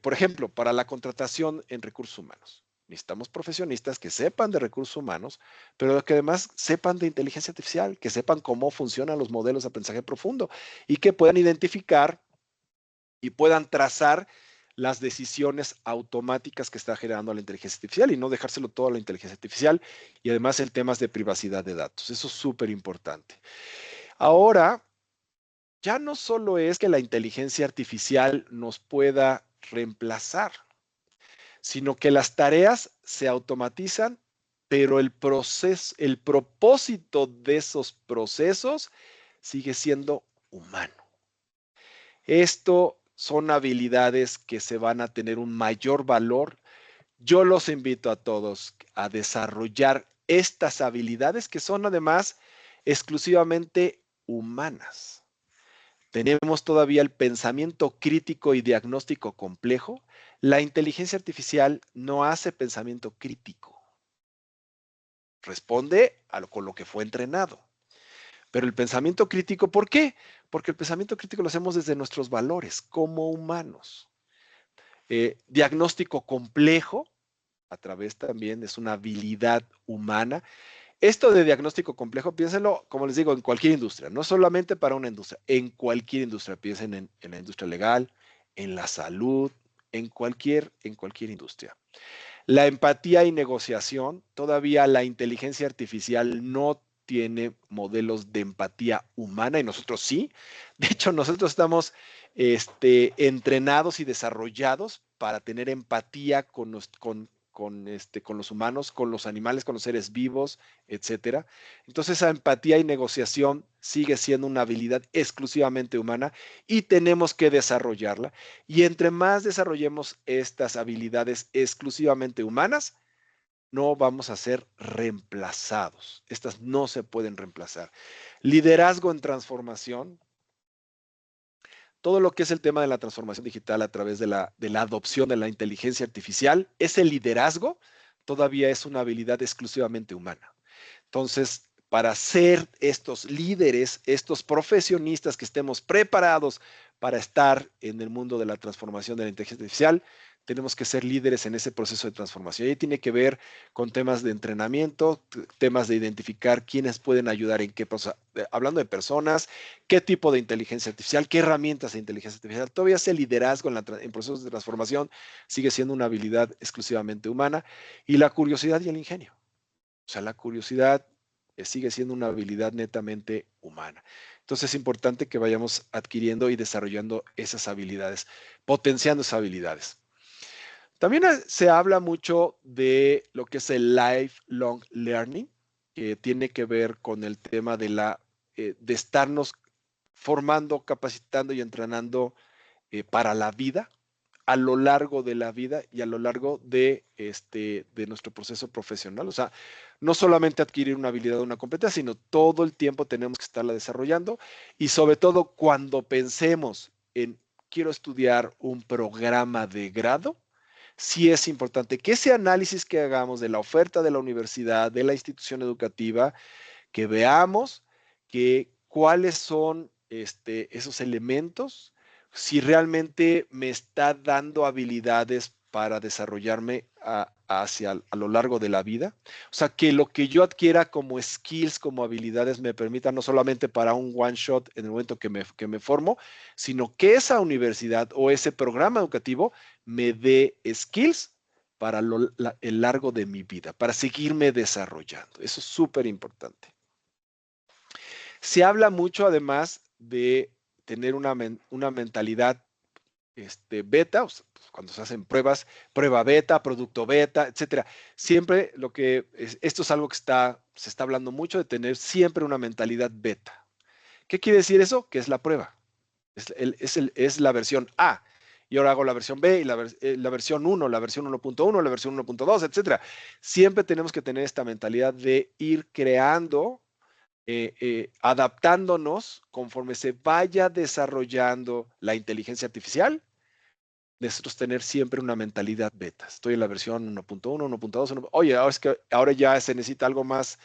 por ejemplo, para la contratación en recursos humanos. Necesitamos profesionistas que sepan de recursos humanos, pero que además sepan de inteligencia artificial, que sepan cómo funcionan los modelos de aprendizaje profundo y que puedan identificar y puedan trazar las decisiones automáticas que está generando la inteligencia artificial y no dejárselo todo a la inteligencia artificial, y además el tema de privacidad de datos. Eso es súper importante. Ahora, ya no solo es que la inteligencia artificial nos pueda reemplazar, sino que las tareas se automatizan, pero el propósito de esos procesos sigue siendo humano. Esto son habilidades que se van a tener un mayor valor. Yo los invito a todos a desarrollar estas habilidades que son además exclusivamente humanas. Tenemos todavía el pensamiento crítico y diagnóstico complejo. La inteligencia artificial no hace pensamiento crítico. Responde con lo que fue entrenado. Pero el pensamiento crítico, ¿por qué? Porque el pensamiento crítico lo hacemos desde nuestros valores como humanos. Diagnóstico complejo, a través también es una habilidad humana. Esto de diagnóstico complejo, piénsenlo, como les digo, en cualquier industria, no solamente para una industria, en cualquier industria. Piensen en la industria legal, en la salud, en cualquier industria. La empatía y negociación, todavía la inteligencia artificial no tiene modelos de empatía humana y nosotros sí. De hecho, nosotros estamos entrenados y desarrollados para tener empatía con los humanos, con los animales, con los seres vivos, etcétera. Entonces, esa empatía y negociación sigue siendo una habilidad exclusivamente humana y tenemos que desarrollarla. Y entre más desarrollemos estas habilidades exclusivamente humanas, no vamos a ser reemplazados. Estas no se pueden reemplazar. Liderazgo en transformación. Todo lo que es el tema de la transformación digital a través de la adopción de la inteligencia artificial, ese liderazgo todavía es una habilidad exclusivamente humana. Entonces, para ser estos líderes, estos profesionistas que estemos preparados para estar en el mundo de la transformación de la inteligencia artificial, tenemos que ser líderes en ese proceso de transformación. Y ahí tiene que ver con temas de entrenamiento, temas de identificar quiénes pueden ayudar en qué, hablando de personas, qué tipo de inteligencia artificial, qué herramientas de inteligencia artificial. Todavía ese liderazgo en procesos de transformación sigue siendo una habilidad exclusivamente humana. Y la curiosidad y el ingenio. O sea, la curiosidad sigue siendo una habilidad netamente humana. Entonces es importante que vayamos adquiriendo y desarrollando esas habilidades, potenciando esas habilidades. También se habla mucho de lo que es el lifelong learning, que tiene que ver con el tema de estarnos formando, capacitando y entrenando para la vida, a lo largo de la vida y a lo largo de nuestro proceso profesional. O sea, no solamente adquirir una habilidad o una competencia, sino todo el tiempo tenemos que estarla desarrollando y sobre todo cuando pensemos en quiero estudiar un programa de grado, sí es importante que ese análisis que hagamos de la oferta de la universidad, de la institución educativa, que veamos cuáles son esos elementos, si realmente me está dando habilidades para desarrollarme a lo largo de la vida. O sea, que lo que yo adquiera como skills, como habilidades, me permita no solamente para un one shot en el momento que me formo, sino que esa universidad o ese programa educativo me dé skills para el largo de mi vida, para seguirme desarrollando. Eso es súper importante. Se habla mucho además de tener una mentalidad beta, o sea, pues, cuando se hacen pruebas, prueba beta, producto beta, etcétera. Siempre esto es algo que se está hablando mucho de tener siempre una mentalidad beta. ¿Qué quiere decir eso? Que es la prueba. Es la versión A. Y ahora hago la versión B y la versión 1, la versión 1.1, la versión 1.2, etcétera. Siempre tenemos que tener esta mentalidad de ir creando, adaptándonos conforme se vaya desarrollando la inteligencia artificial. Nosotros tener siempre una mentalidad beta. Estoy en la versión 1.1, 1.2. Oye, ahora ya se necesita algo más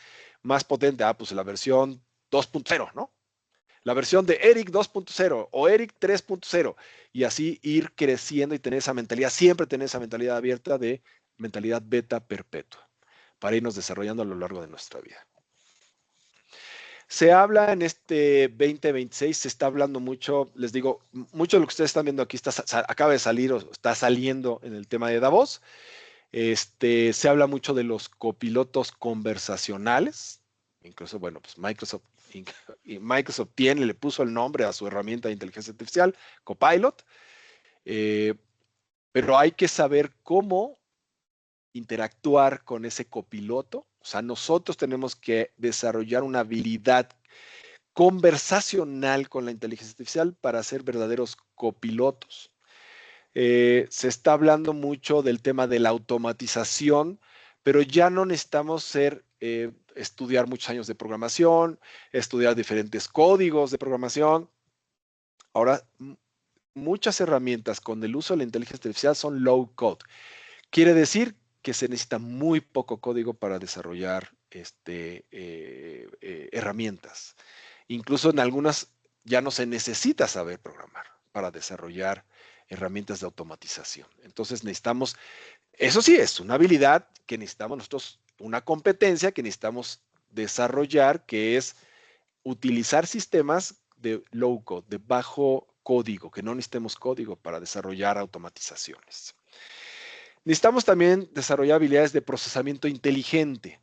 potente. Pues la versión 2.0, ¿no? La versión de Eric 2.0 o Eric 3.0 y así ir creciendo y tener esa mentalidad, siempre tener esa mentalidad abierta de mentalidad beta perpetua para irnos desarrollando a lo largo de nuestra vida. Se habla en este 2026, se está hablando mucho, les digo, mucho de lo que ustedes están viendo aquí acaba de salir o está saliendo en el tema de Davos. Se habla mucho de los copilotos conversacionales, incluso, bueno, pues Microsoft le puso el nombre a su herramienta de inteligencia artificial, Copilot, pero hay que saber cómo interactuar con ese copiloto. O sea, nosotros tenemos que desarrollar una habilidad conversacional con la inteligencia artificial para ser verdaderos copilotos. Se está hablando mucho del tema de la automatización, pero ya no necesitamos estudiar muchos años de programación, estudiar diferentes códigos de programación. Ahora, muchas herramientas con el uso de la inteligencia artificial son low code. Quiere decir que se necesita muy poco código para desarrollar herramientas. Incluso en algunas ya no se necesita saber programar. para desarrollar herramientas de automatización. Entonces necesitamos, eso sí, es una habilidad que necesitamos nosotros, una competencia que necesitamos desarrollar, que es utilizar sistemas de low code, de bajo código, que no necesitemos código para desarrollar automatizaciones. Necesitamos también desarrollar habilidades de procesamiento inteligente.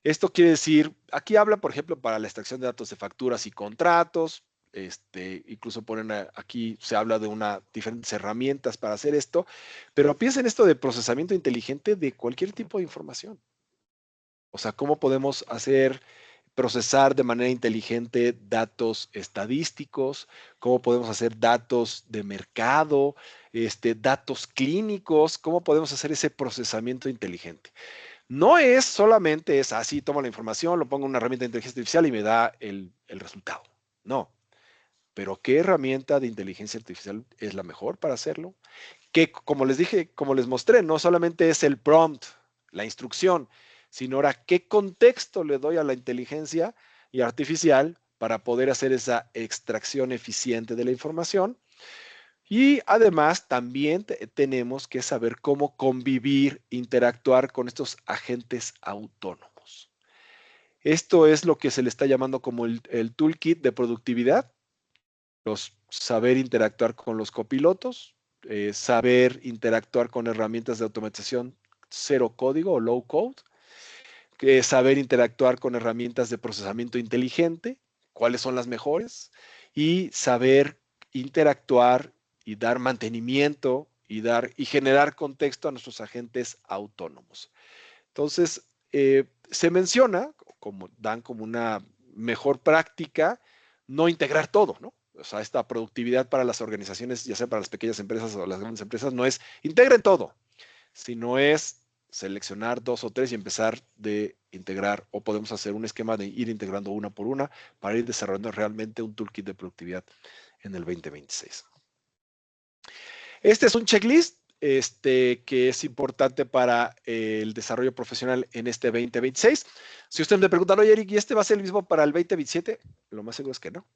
Esto quiere decir, aquí habla, por ejemplo, para la extracción de datos de facturas y contratos, incluso ponen aquí, se habla de diferentes herramientas para hacer esto, pero piensen esto de procesamiento inteligente de cualquier tipo de información. O sea, ¿cómo podemos procesar de manera inteligente datos estadísticos? ¿Cómo podemos hacer datos de mercado, datos clínicos? ¿Cómo podemos hacer ese procesamiento inteligente? No es solamente así, tomo la información, lo pongo en una herramienta de inteligencia artificial y me da el resultado. No. Pero ¿qué herramienta de inteligencia artificial es la mejor para hacerlo? Que, como les dije, como les mostré, no solamente es el prompt, la instrucción, sino ahora qué contexto le doy a la inteligencia artificial para poder hacer esa extracción eficiente de la información. Y además también tenemos que saber cómo convivir, interactuar con estos agentes autónomos. Esto es lo que se le está llamando como el toolkit de productividad. Saber interactuar con los copilotos, saber interactuar con herramientas de automatización cero código o low code, saber interactuar con herramientas de procesamiento inteligente, cuáles son las mejores, y saber interactuar y dar mantenimiento y generar contexto a nuestros agentes autónomos. Entonces, se menciona, dan como una mejor práctica, no integrar todo, ¿no? O sea, esta productividad para las organizaciones, ya sea para las pequeñas empresas o las grandes empresas, no es integren todo, sino es seleccionar 2 o 3 y empezar de integrar, o podemos hacer un esquema de ir integrando una por una para ir desarrollando realmente un toolkit de productividad en el 2026. Este es un checklist que es importante para el desarrollo profesional en este 2026. Si usted me pregunta, oye, Eric, ¿y este va a ser el mismo para el 2027? Lo más seguro es que no.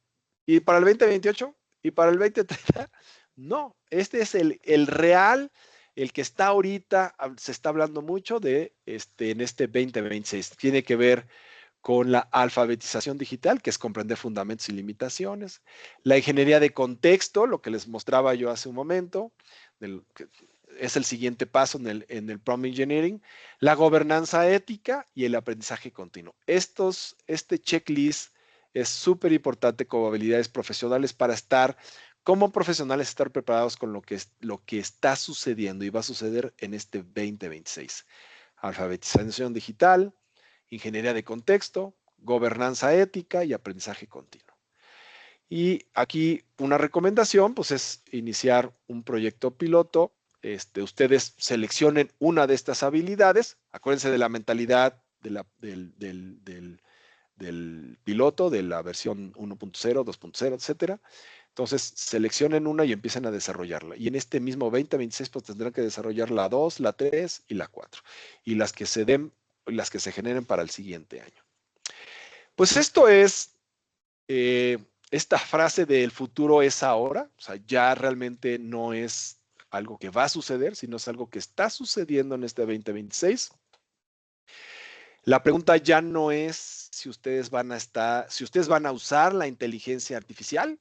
¿Y para el 2028? ¿Y para el 2030? No, este es el real, el que está ahorita, se está hablando mucho de en este 2026. Tiene que ver con la alfabetización digital, que es comprender fundamentos y limitaciones, la ingeniería de contexto, lo que les mostraba yo hace un momento, que es el siguiente paso en el prompt engineering, la gobernanza ética y el aprendizaje continuo. Este checklist es súper importante como habilidades profesionales para como profesionales, estar preparados con lo que está sucediendo y va a suceder en este 2026. Alfabetización digital, ingeniería de contexto, gobernanza ética y aprendizaje continuo. Y aquí una recomendación, pues es iniciar un proyecto piloto. Ustedes seleccionen una de estas habilidades. Acuérdense de la mentalidad del piloto, de la versión 1.0, 2.0, etcétera. Entonces, seleccionen una y empiecen a desarrollarla. Y en este mismo 2026, pues tendrán que desarrollar la 2, la 3 y la 4. Y las que se generen para el siguiente año. Pues esto es esta frase del futuro es ahora. O sea, ya realmente no es algo que va a suceder, sino es algo que está sucediendo en este 2026. La pregunta ya no es si ustedes van a usar la inteligencia artificial.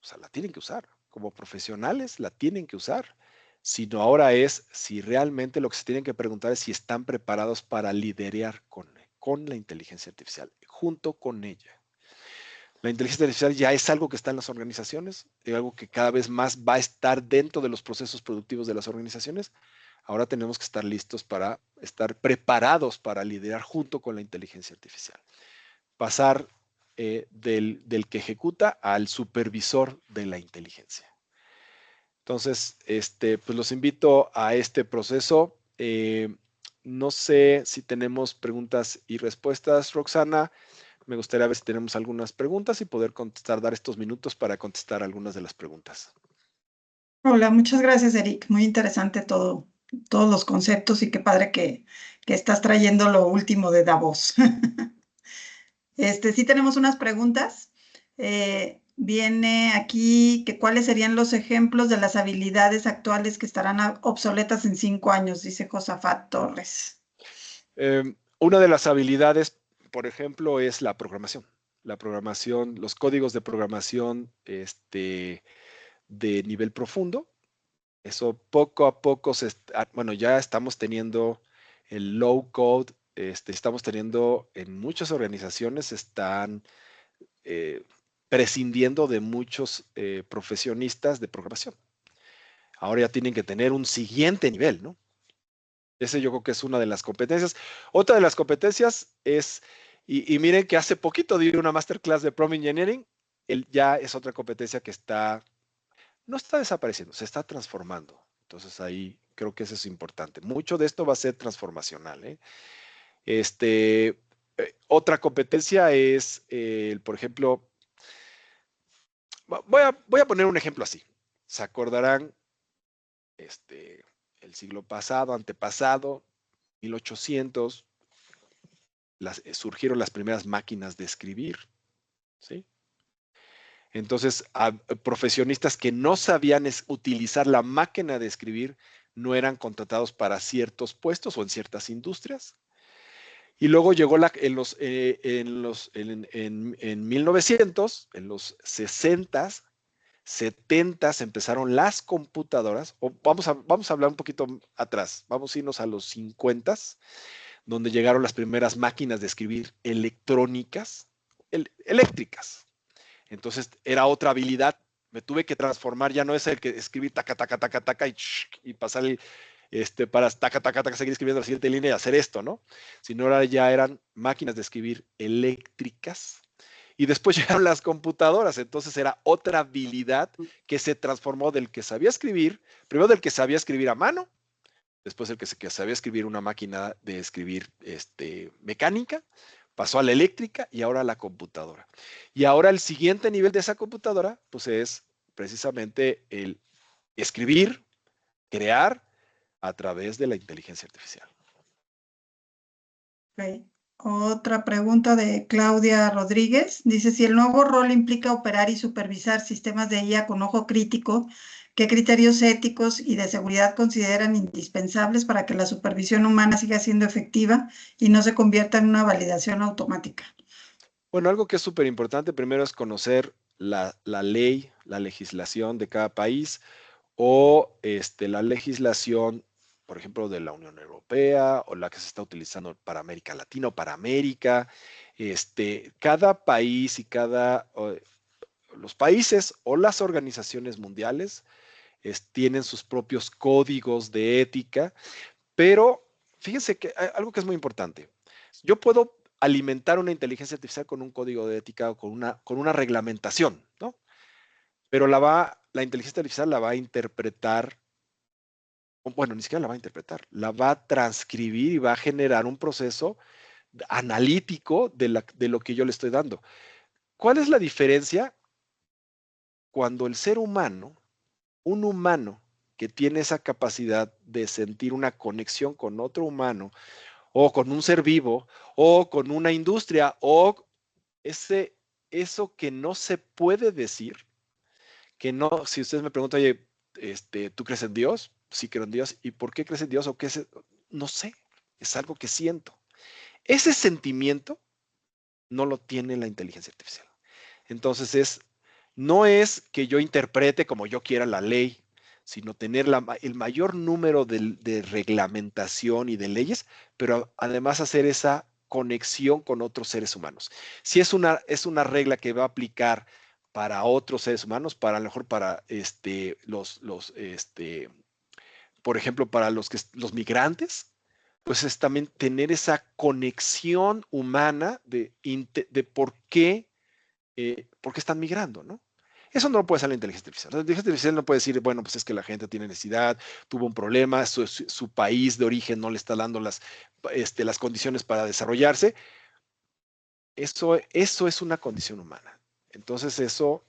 O sea, la tienen que usar. Como profesionales la tienen que usar. Sino ahora es si realmente lo que se tienen que preguntar es si están preparados para liderar con la inteligencia artificial, junto con ella. La inteligencia artificial ya es algo que está en las organizaciones, es algo que cada vez más va a estar dentro de los procesos productivos de las organizaciones. Ahora tenemos que estar listos para estar preparados para liderar junto con la inteligencia artificial. Pasar del que ejecuta al supervisor de la inteligencia. Entonces, pues los invito a este proceso. No sé si tenemos preguntas y respuestas, Roxana. Me gustaría ver si tenemos algunas preguntas y poder dar estos minutos para contestar algunas de las preguntas. Hola, muchas gracias, Eric. Muy interesante todos los conceptos y qué padre que estás trayendo lo último de Davos. Sí tenemos unas preguntas. viene aquí que cuáles serían los ejemplos de las habilidades actuales que estarán obsoletas en 5 años, dice Josafat Torres. Una de las habilidades, por ejemplo, es la programación. La programación, los códigos de programación de nivel profundo. Eso poco a poco bueno, ya estamos teniendo el low code, estamos teniendo en muchas organizaciones, están eh, prescindiendo de muchos profesionistas de programación. Ahora ya tienen que tener un siguiente nivel, ¿no? Ese yo creo que es una de las competencias. Otra de las competencias es, y miren que hace poquito di una masterclass de Prompt Engineering, ya es otra competencia que no está desapareciendo, se está transformando. Entonces ahí creo que eso es importante. Mucho de esto va a ser transformacional, ¿eh? Otra competencia es, por ejemplo, voy a poner un ejemplo así. Se acordarán, el siglo pasado, antepasado, 1800, surgieron las primeras máquinas de escribir, ¿sí? Entonces, profesionistas que no sabían utilizar la máquina de escribir no eran contratados para ciertos puestos o en ciertas industrias. Y luego llegó en 1900, en los 60s, 70s empezaron las computadoras, o vamos a hablar un poquito atrás, vamos a irnos a los 50s, donde llegaron las primeras máquinas de escribir electrónicas, eléctricas. Entonces era otra habilidad. Me tuve que transformar, ya no es el que escribir taca, taca, taca, taca y pasar para taca, taca, taca, seguir escribiendo la siguiente línea y hacer esto, ¿no? Sino ahora ya eran máquinas de escribir eléctricas. Y después llegaron las computadoras, entonces era otra habilidad que se transformó del que sabía escribir, primero del que sabía escribir a mano, después el que sabía escribir una máquina de escribir mecánica, pasó a la eléctrica y ahora a la computadora. Y ahora el siguiente nivel de esa computadora, pues es precisamente el escribir, crear a través de la inteligencia artificial. Okay. Otra pregunta de Claudia Rodríguez. Dice, si el nuevo rol implica operar y supervisar sistemas de IA con ojo crítico, ¿qué criterios éticos y de seguridad consideran indispensables para que la supervisión humana siga siendo efectiva y no se convierta en una validación automática? Bueno, algo que es súper importante primero es conocer la ley, la legislación de cada país o la legislación, por ejemplo, de la Unión Europea o la que se está utilizando para América Latina o para América. Cada país y los países o las organizaciones mundiales tienen sus propios códigos de ética, pero fíjense que hay algo que es muy importante. Yo puedo alimentar una inteligencia artificial con un código de ética o con una reglamentación, ¿no? Pero la inteligencia artificial la va a interpretar, bueno, ni siquiera la va a interpretar, la va a transcribir y va a generar un proceso analítico de lo que yo le estoy dando. ¿Cuál es la diferencia cuando el ser humano, un humano que tiene esa capacidad de sentir una conexión con otro humano o con un ser vivo o con una industria o eso que no se puede decir, que no, si ustedes me preguntan, oye, ¿tú crees en Dios? Sí creo en Dios. ¿Y por qué crees en Dios? ¿O qué es? No sé, es algo que siento. Ese sentimiento no lo tiene la inteligencia artificial. Entonces no es que yo interprete como yo quiera la ley, sino tener el mayor número de reglamentación y de leyes, pero además hacer esa conexión con otros seres humanos. Si es una regla que va a aplicar para otros seres humanos, para a lo mejor para por ejemplo, para los migrantes, pues es también tener esa conexión humana de por qué están migrando, ¿no? Eso no lo puede hacer la inteligencia artificial. La inteligencia artificial no puede decir, bueno, pues es que la gente tiene necesidad, tuvo un problema, su país de origen no le está dando las condiciones para desarrollarse. Eso es una condición humana. Entonces, eso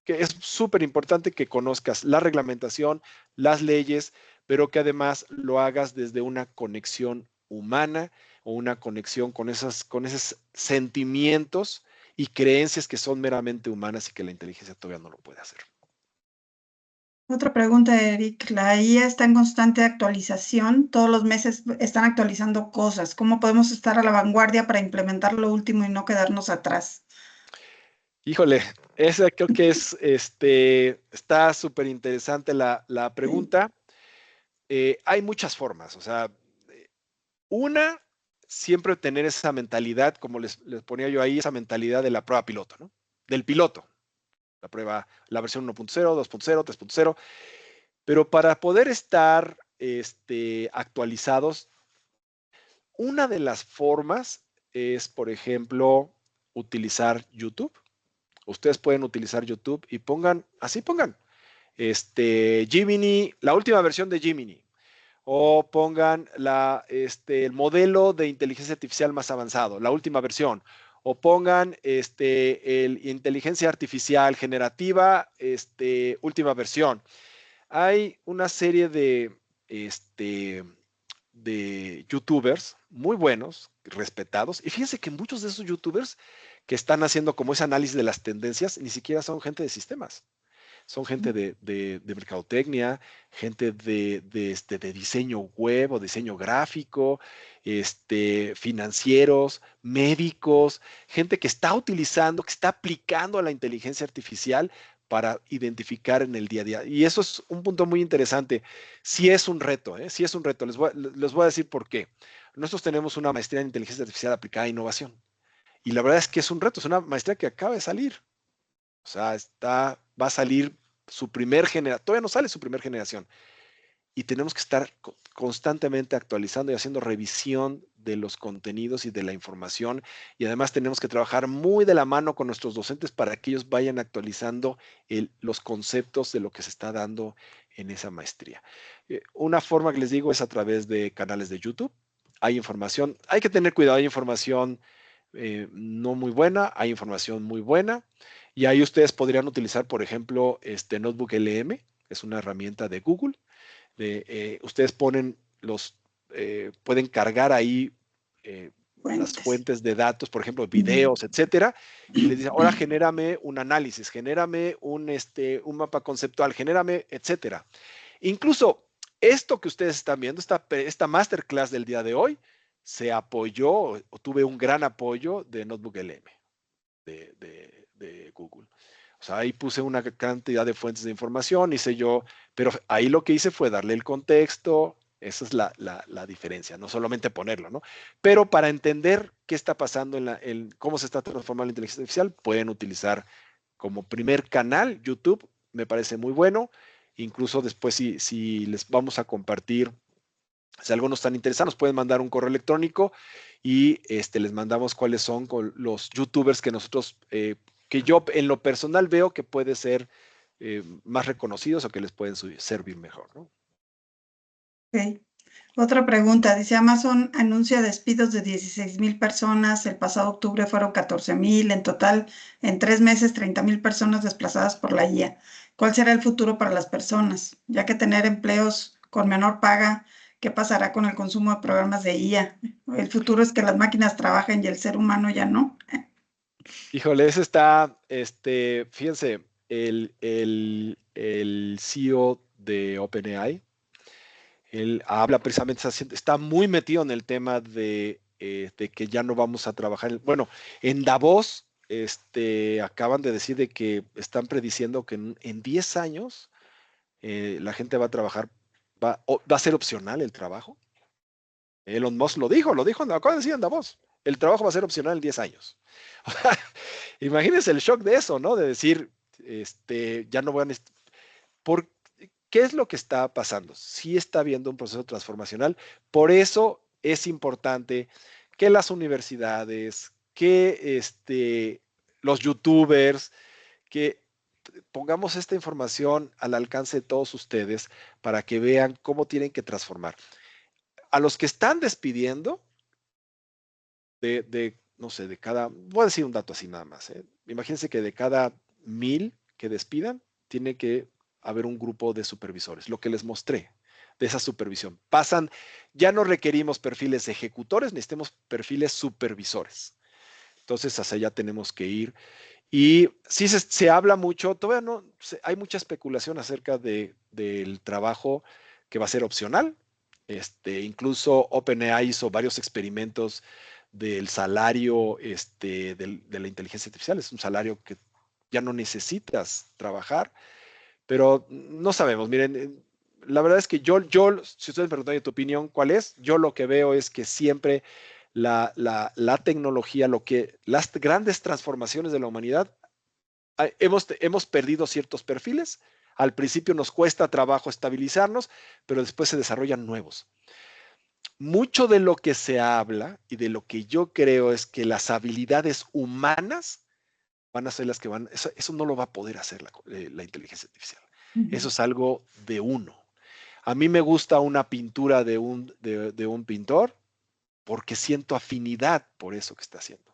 que es súper importante que conozcas la reglamentación, las leyes, pero que además lo hagas desde una conexión humana o una conexión con esos sentimientos y creencias que son meramente humanas y que la inteligencia todavía no lo puede hacer. Otra pregunta, Eric. La IA está en constante actualización. Todos los meses están actualizando cosas. ¿Cómo podemos estar a la vanguardia para implementar lo último y no quedarnos atrás? Híjole, esa creo que es, está súper interesante la Sí. pregunta. Hay muchas formas, o sea, una, siempre tener esa mentalidad, como les ponía yo ahí, esa mentalidad de la prueba piloto, ¿no? Del piloto. La prueba, la versión 1.0, 2.0, 3.0. Pero para poder estar actualizados, una de las formas es, por ejemplo, utilizar YouTube. Ustedes pueden utilizar YouTube y pongan, así pongan, Gemini, la última versión de Gemini, o pongan el modelo de inteligencia artificial más avanzado, la última versión, o pongan el inteligencia artificial generativa, última versión. Hay una serie de youtubers muy buenos, respetados, y fíjense que muchos de esos youtubers que están haciendo como ese análisis de las tendencias ni siquiera son gente de sistemas. Son gente de mercadotecnia, gente de diseño web o diseño gráfico, financieros, médicos, gente que está utilizando, que está aplicando a la inteligencia artificial para identificar en el día a día. Y eso es un punto muy interesante. Sí es un reto, ¿eh? Sí es un reto. Les voy a decir por qué. Nosotros tenemos una maestría en inteligencia artificial aplicada a innovación. Y la verdad es que es un reto, es una maestría que acaba de salir. O sea, va a salir su primer generación, todavía no sale su primer generación. Y tenemos que estar constantemente actualizando y haciendo revisión de los contenidos y de la información. Y además tenemos que trabajar muy de la mano con nuestros docentes para que ellos vayan actualizando los conceptos de lo que se está dando en esa maestría. Una forma que les digo es a través de canales de YouTube. Hay información, hay que tener cuidado, hay información no muy buena, hay información muy buena. Y ahí ustedes podrían utilizar, por ejemplo, Notebook LM, es una herramienta de Google. Ustedes pueden cargar ahí las Fuentes. fuentes de datos, por ejemplo, videos, etcétera, y les dice, ahora genérame un análisis, genérame un mapa conceptual, genérame, etcétera. Incluso esto que ustedes están viendo, esta masterclass del día de hoy, se apoyó, o tuve un gran apoyo de Notebook LM, de Google. O sea, ahí puse una cantidad de fuentes de información, hice yo, pero ahí lo que hice fue darle el contexto, esa es la diferencia, no solamente ponerlo, ¿no? Pero para entender qué está pasando cómo se está transformando la inteligencia artificial, pueden utilizar como primer canal YouTube, me parece muy bueno. Incluso después, si les vamos a compartir, si algunos están interesados, pueden mandar un correo electrónico y les mandamos cuáles son los youtubers que nosotros, que yo en lo personal veo que puede ser más reconocidos o que les pueden servir mejor, ¿no? Ok. Otra pregunta. Dice, Amazon anuncia despidos de 16,000 personas. El pasado octubre fueron 14,000. En total, en 3 meses, 30,000 personas desplazadas por la IA. ¿Cuál será el futuro para las personas? Ya que tener empleos con menor paga, ¿qué pasará con el consumo de programas de IA? El futuro es que las máquinas trabajen y el ser humano ya no. Híjole, ese está, fíjense, el CEO de OpenAI, él habla precisamente, está muy metido en el tema de que ya no vamos a trabajar. Bueno, en Davos acaban de decir de que están prediciendo que en 10 años la gente va a trabajar, va a ser opcional el trabajo. Elon Musk lo dijo, acaba de decir en Davos. El trabajo va a ser opcional en 10 años. Imagínense el shock de eso, ¿no? De decir, ya no voy a ¿Por qué es lo que está pasando? Sí está habiendo un proceso transformacional. Por eso es importante que las universidades, que los youtubers, que pongamos esta información al alcance de todos ustedes para que vean cómo tienen que transformar. A los que están despidiendo, no sé, voy a decir un dato así nada más. Imagínense que de cada 1,000 que despidan, tiene que haber un grupo de supervisores, lo que les mostré de esa supervisión. Ya no requerimos perfiles ejecutores, necesitamos perfiles supervisores. Entonces, hacia allá tenemos que ir. Y sí se habla mucho, todavía no, hay mucha especulación acerca del trabajo que va a ser opcional. Incluso OpenAI hizo varios experimentos del salario de la inteligencia artificial. Es un salario que ya no necesitas trabajar, pero no sabemos. Miren, la verdad es que si ustedes me preguntan de tu opinión, ¿cuál es? Yo lo que veo es que siempre la tecnología, las grandes transformaciones de la humanidad, hemos perdido ciertos perfiles. Al principio nos cuesta trabajo estabilizarnos, pero después se desarrollan nuevos. Mucho de lo que se habla y de lo que yo creo es que las habilidades humanas van a ser las que eso no lo va a poder hacer la inteligencia artificial. Eso es algo de uno. A mí me gusta una pintura de un pintor porque siento afinidad por eso que está haciendo.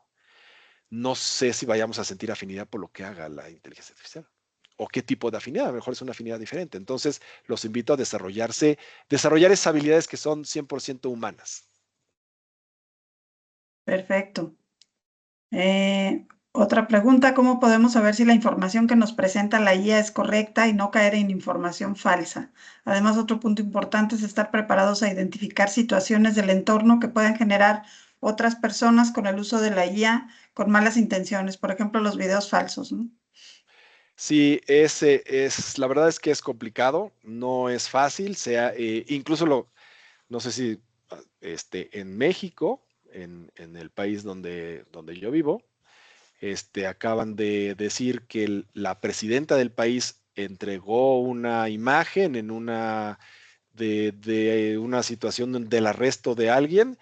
No sé si vayamos a sentir afinidad por lo que haga la inteligencia artificial. O qué tipo de afinidad, a lo mejor es una afinidad diferente. Entonces, los invito a desarrollar esas habilidades que son 100% humanas. Perfecto. Otra pregunta, ¿cómo podemos saber si la información que nos presenta la IA es correcta y no caer en información falsa? Además, otro punto importante es estar preparados a identificar situaciones del entorno que puedan generar otras personas con el uso de la IA con malas intenciones, por ejemplo, los videos falsos, ¿no? Sí, la verdad es que es complicado, no es fácil, incluso no sé si en México, en el país donde yo vivo, acaban de decir que la presidenta del país entregó una imagen de una situación del arresto de alguien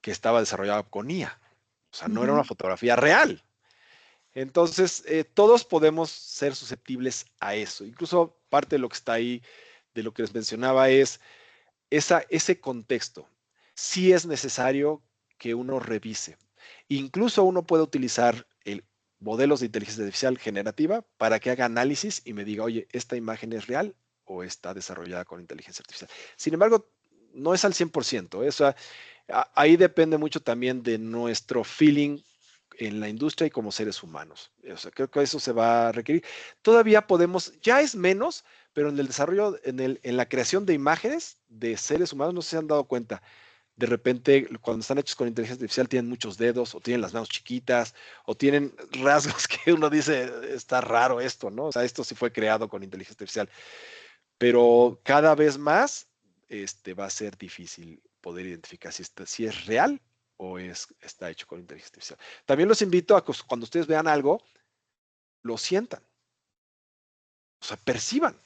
que estaba desarrollada con IA. O sea, no era una fotografía real. Entonces, todos podemos ser susceptibles a eso. Incluso parte de lo que está ahí, de lo que les mencionaba, es ese contexto. Sí es necesario que uno revise. Incluso uno puede utilizar modelos de inteligencia artificial generativa para que haga análisis y me diga, oye, ¿esta imagen es real o está desarrollada con inteligencia artificial? Sin embargo, no es al 100%. Ahí depende mucho también de nuestro feeling en la industria y como seres humanos. O sea, creo que eso se va a requerir. Todavía ya es menos, pero en el desarrollo, en la creación de imágenes de seres humanos, no se han dado cuenta. De repente, cuando están hechos con inteligencia artificial, tienen muchos dedos, o tienen las manos chiquitas, o tienen rasgos que uno dice, está raro esto, ¿no? O sea, esto sí fue creado con inteligencia artificial. Pero cada vez más va a ser difícil poder identificar si es real o está hecho con inteligencia artificial. También los invito a que cuando ustedes vean algo, lo sientan, o sea, perciban.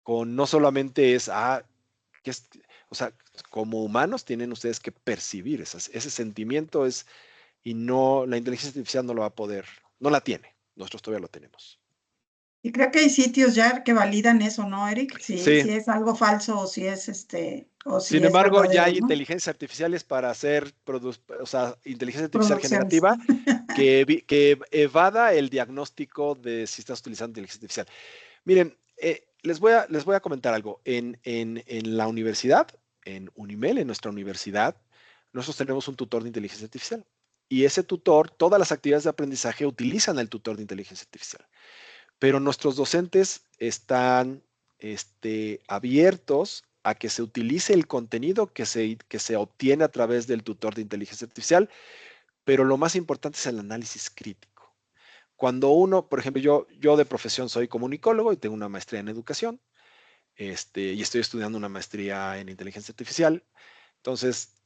No solamente o sea, como humanos tienen ustedes que percibir ese sentimiento y no, la inteligencia artificial no lo va a poder, no la tiene, nosotros todavía lo tenemos. Y creo que hay sitios ya que validan eso, ¿no, Eric? Sí, Si es algo falso o si es o si sin es embargo, ya verdadero, hay ¿no? inteligencias artificiales para hacer, o sea, inteligencia artificial Producciones. generativa que evada el diagnóstico de si estás utilizando inteligencia artificial. Miren, les voy a comentar algo. En la universidad, en Unimel, en nuestra universidad, nosotros tenemos un tutor de inteligencia artificial. Y ese tutor, todas las actividades de aprendizaje utilizan el tutor de inteligencia artificial. Pero nuestros docentes están abiertos a que se utilice el contenido que se obtiene a través del tutor de inteligencia artificial, pero lo más importante es el análisis crítico. Cuando uno, por ejemplo, yo de profesión soy comunicólogo y tengo una maestría en educación, y estoy estudiando una maestría en inteligencia artificial. Entonces,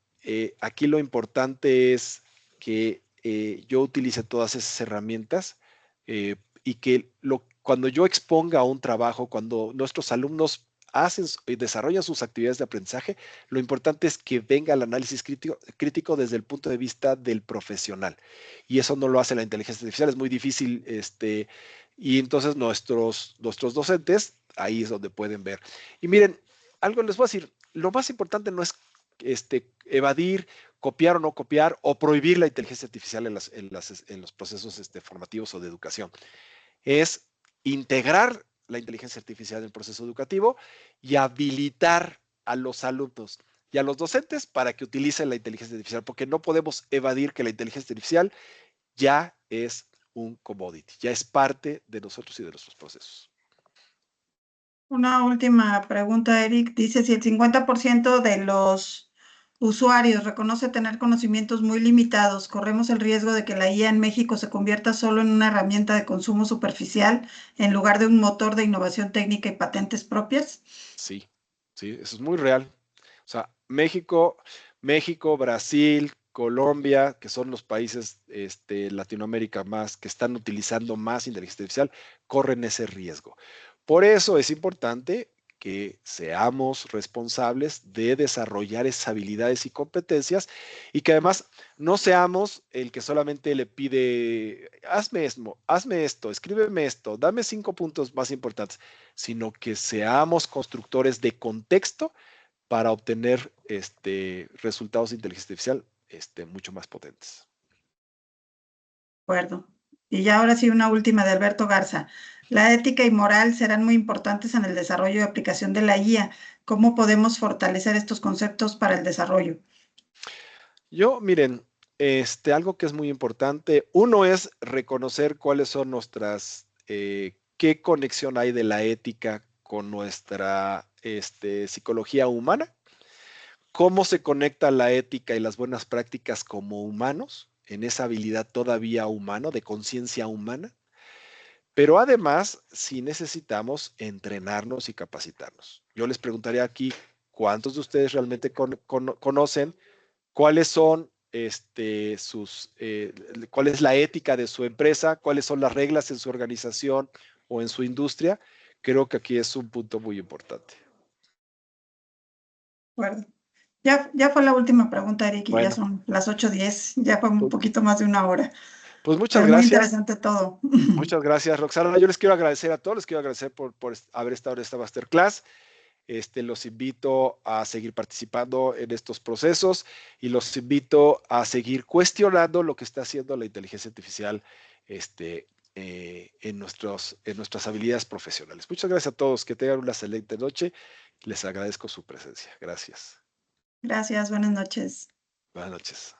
aquí lo importante es que yo utilice todas esas herramientas y que cuando yo exponga un trabajo, cuando nuestros alumnos hacen y desarrollan sus actividades de aprendizaje, lo importante es que venga el análisis crítico desde el punto de vista del profesional. Y eso no lo hace la inteligencia artificial, es muy difícil. Y entonces nuestros docentes, ahí es donde pueden ver. Y miren, algo les voy a decir, lo más importante no es evadir, copiar o no copiar, o prohibir la inteligencia artificial en los procesos formativos o de educación. Es integrar la inteligencia artificial en el proceso educativo y habilitar a los alumnos y a los docentes para que utilicen la inteligencia artificial, porque no podemos evadir que la inteligencia artificial ya es un commodity, ya es parte de nosotros y de nuestros procesos. Una última pregunta, Eric. Dice, si el 50% de los usuarios reconoce tener conocimientos muy limitados, ¿corremos el riesgo de que la IA en México se convierta solo en una herramienta de consumo superficial en lugar de un motor de innovación técnica y patentes propias? Sí, sí, eso es muy real. O sea, México, Brasil, Colombia, que son los países Latinoamérica más que están utilizando más inteligencia artificial, corren ese riesgo. Por eso es importante que seamos responsables de desarrollar esas habilidades y competencias y que además no seamos el que solamente le pide, hazme esto, escríbeme esto, dame 5 puntos más importantes, sino que seamos constructores de contexto para obtener resultados de inteligencia artificial mucho más potentes. De acuerdo. Y ya ahora sí, una última de Alberto Garza. La ética y moral serán muy importantes en el desarrollo y aplicación de la IA. ¿Cómo podemos fortalecer estos conceptos para el desarrollo? Miren, algo que es muy importante, uno es reconocer cuáles son qué conexión hay de la ética con nuestra psicología humana, cómo se conecta la ética y las buenas prácticas como humanos, en esa habilidad todavía humana, de conciencia humana. Pero además, sí necesitamos entrenarnos y capacitarnos. Yo les preguntaría aquí, ¿cuántos de ustedes realmente conocen cuáles son cuál es la ética de su empresa, cuáles son las reglas en su organización o en su industria? Creo que aquí es un punto muy importante. De acuerdo. Ya fue la última pregunta, Eric, y ya Bueno, son las 8:10. Ya fue un pues, poquito más de una hora. pues muchas Pero muy gracias. interesante todo. Muchas gracias, Roxana. Yo les quiero agradecer a todos, les quiero agradecer por haber estado en esta masterclass. Los invito a seguir participando en estos procesos y los invito a seguir cuestionando lo que está haciendo la inteligencia artificial en nuestras habilidades profesionales. Muchas gracias a todos. Que tengan una excelente noche. Les agradezco su presencia. Gracias. Gracias, buenas noches. Buenas noches.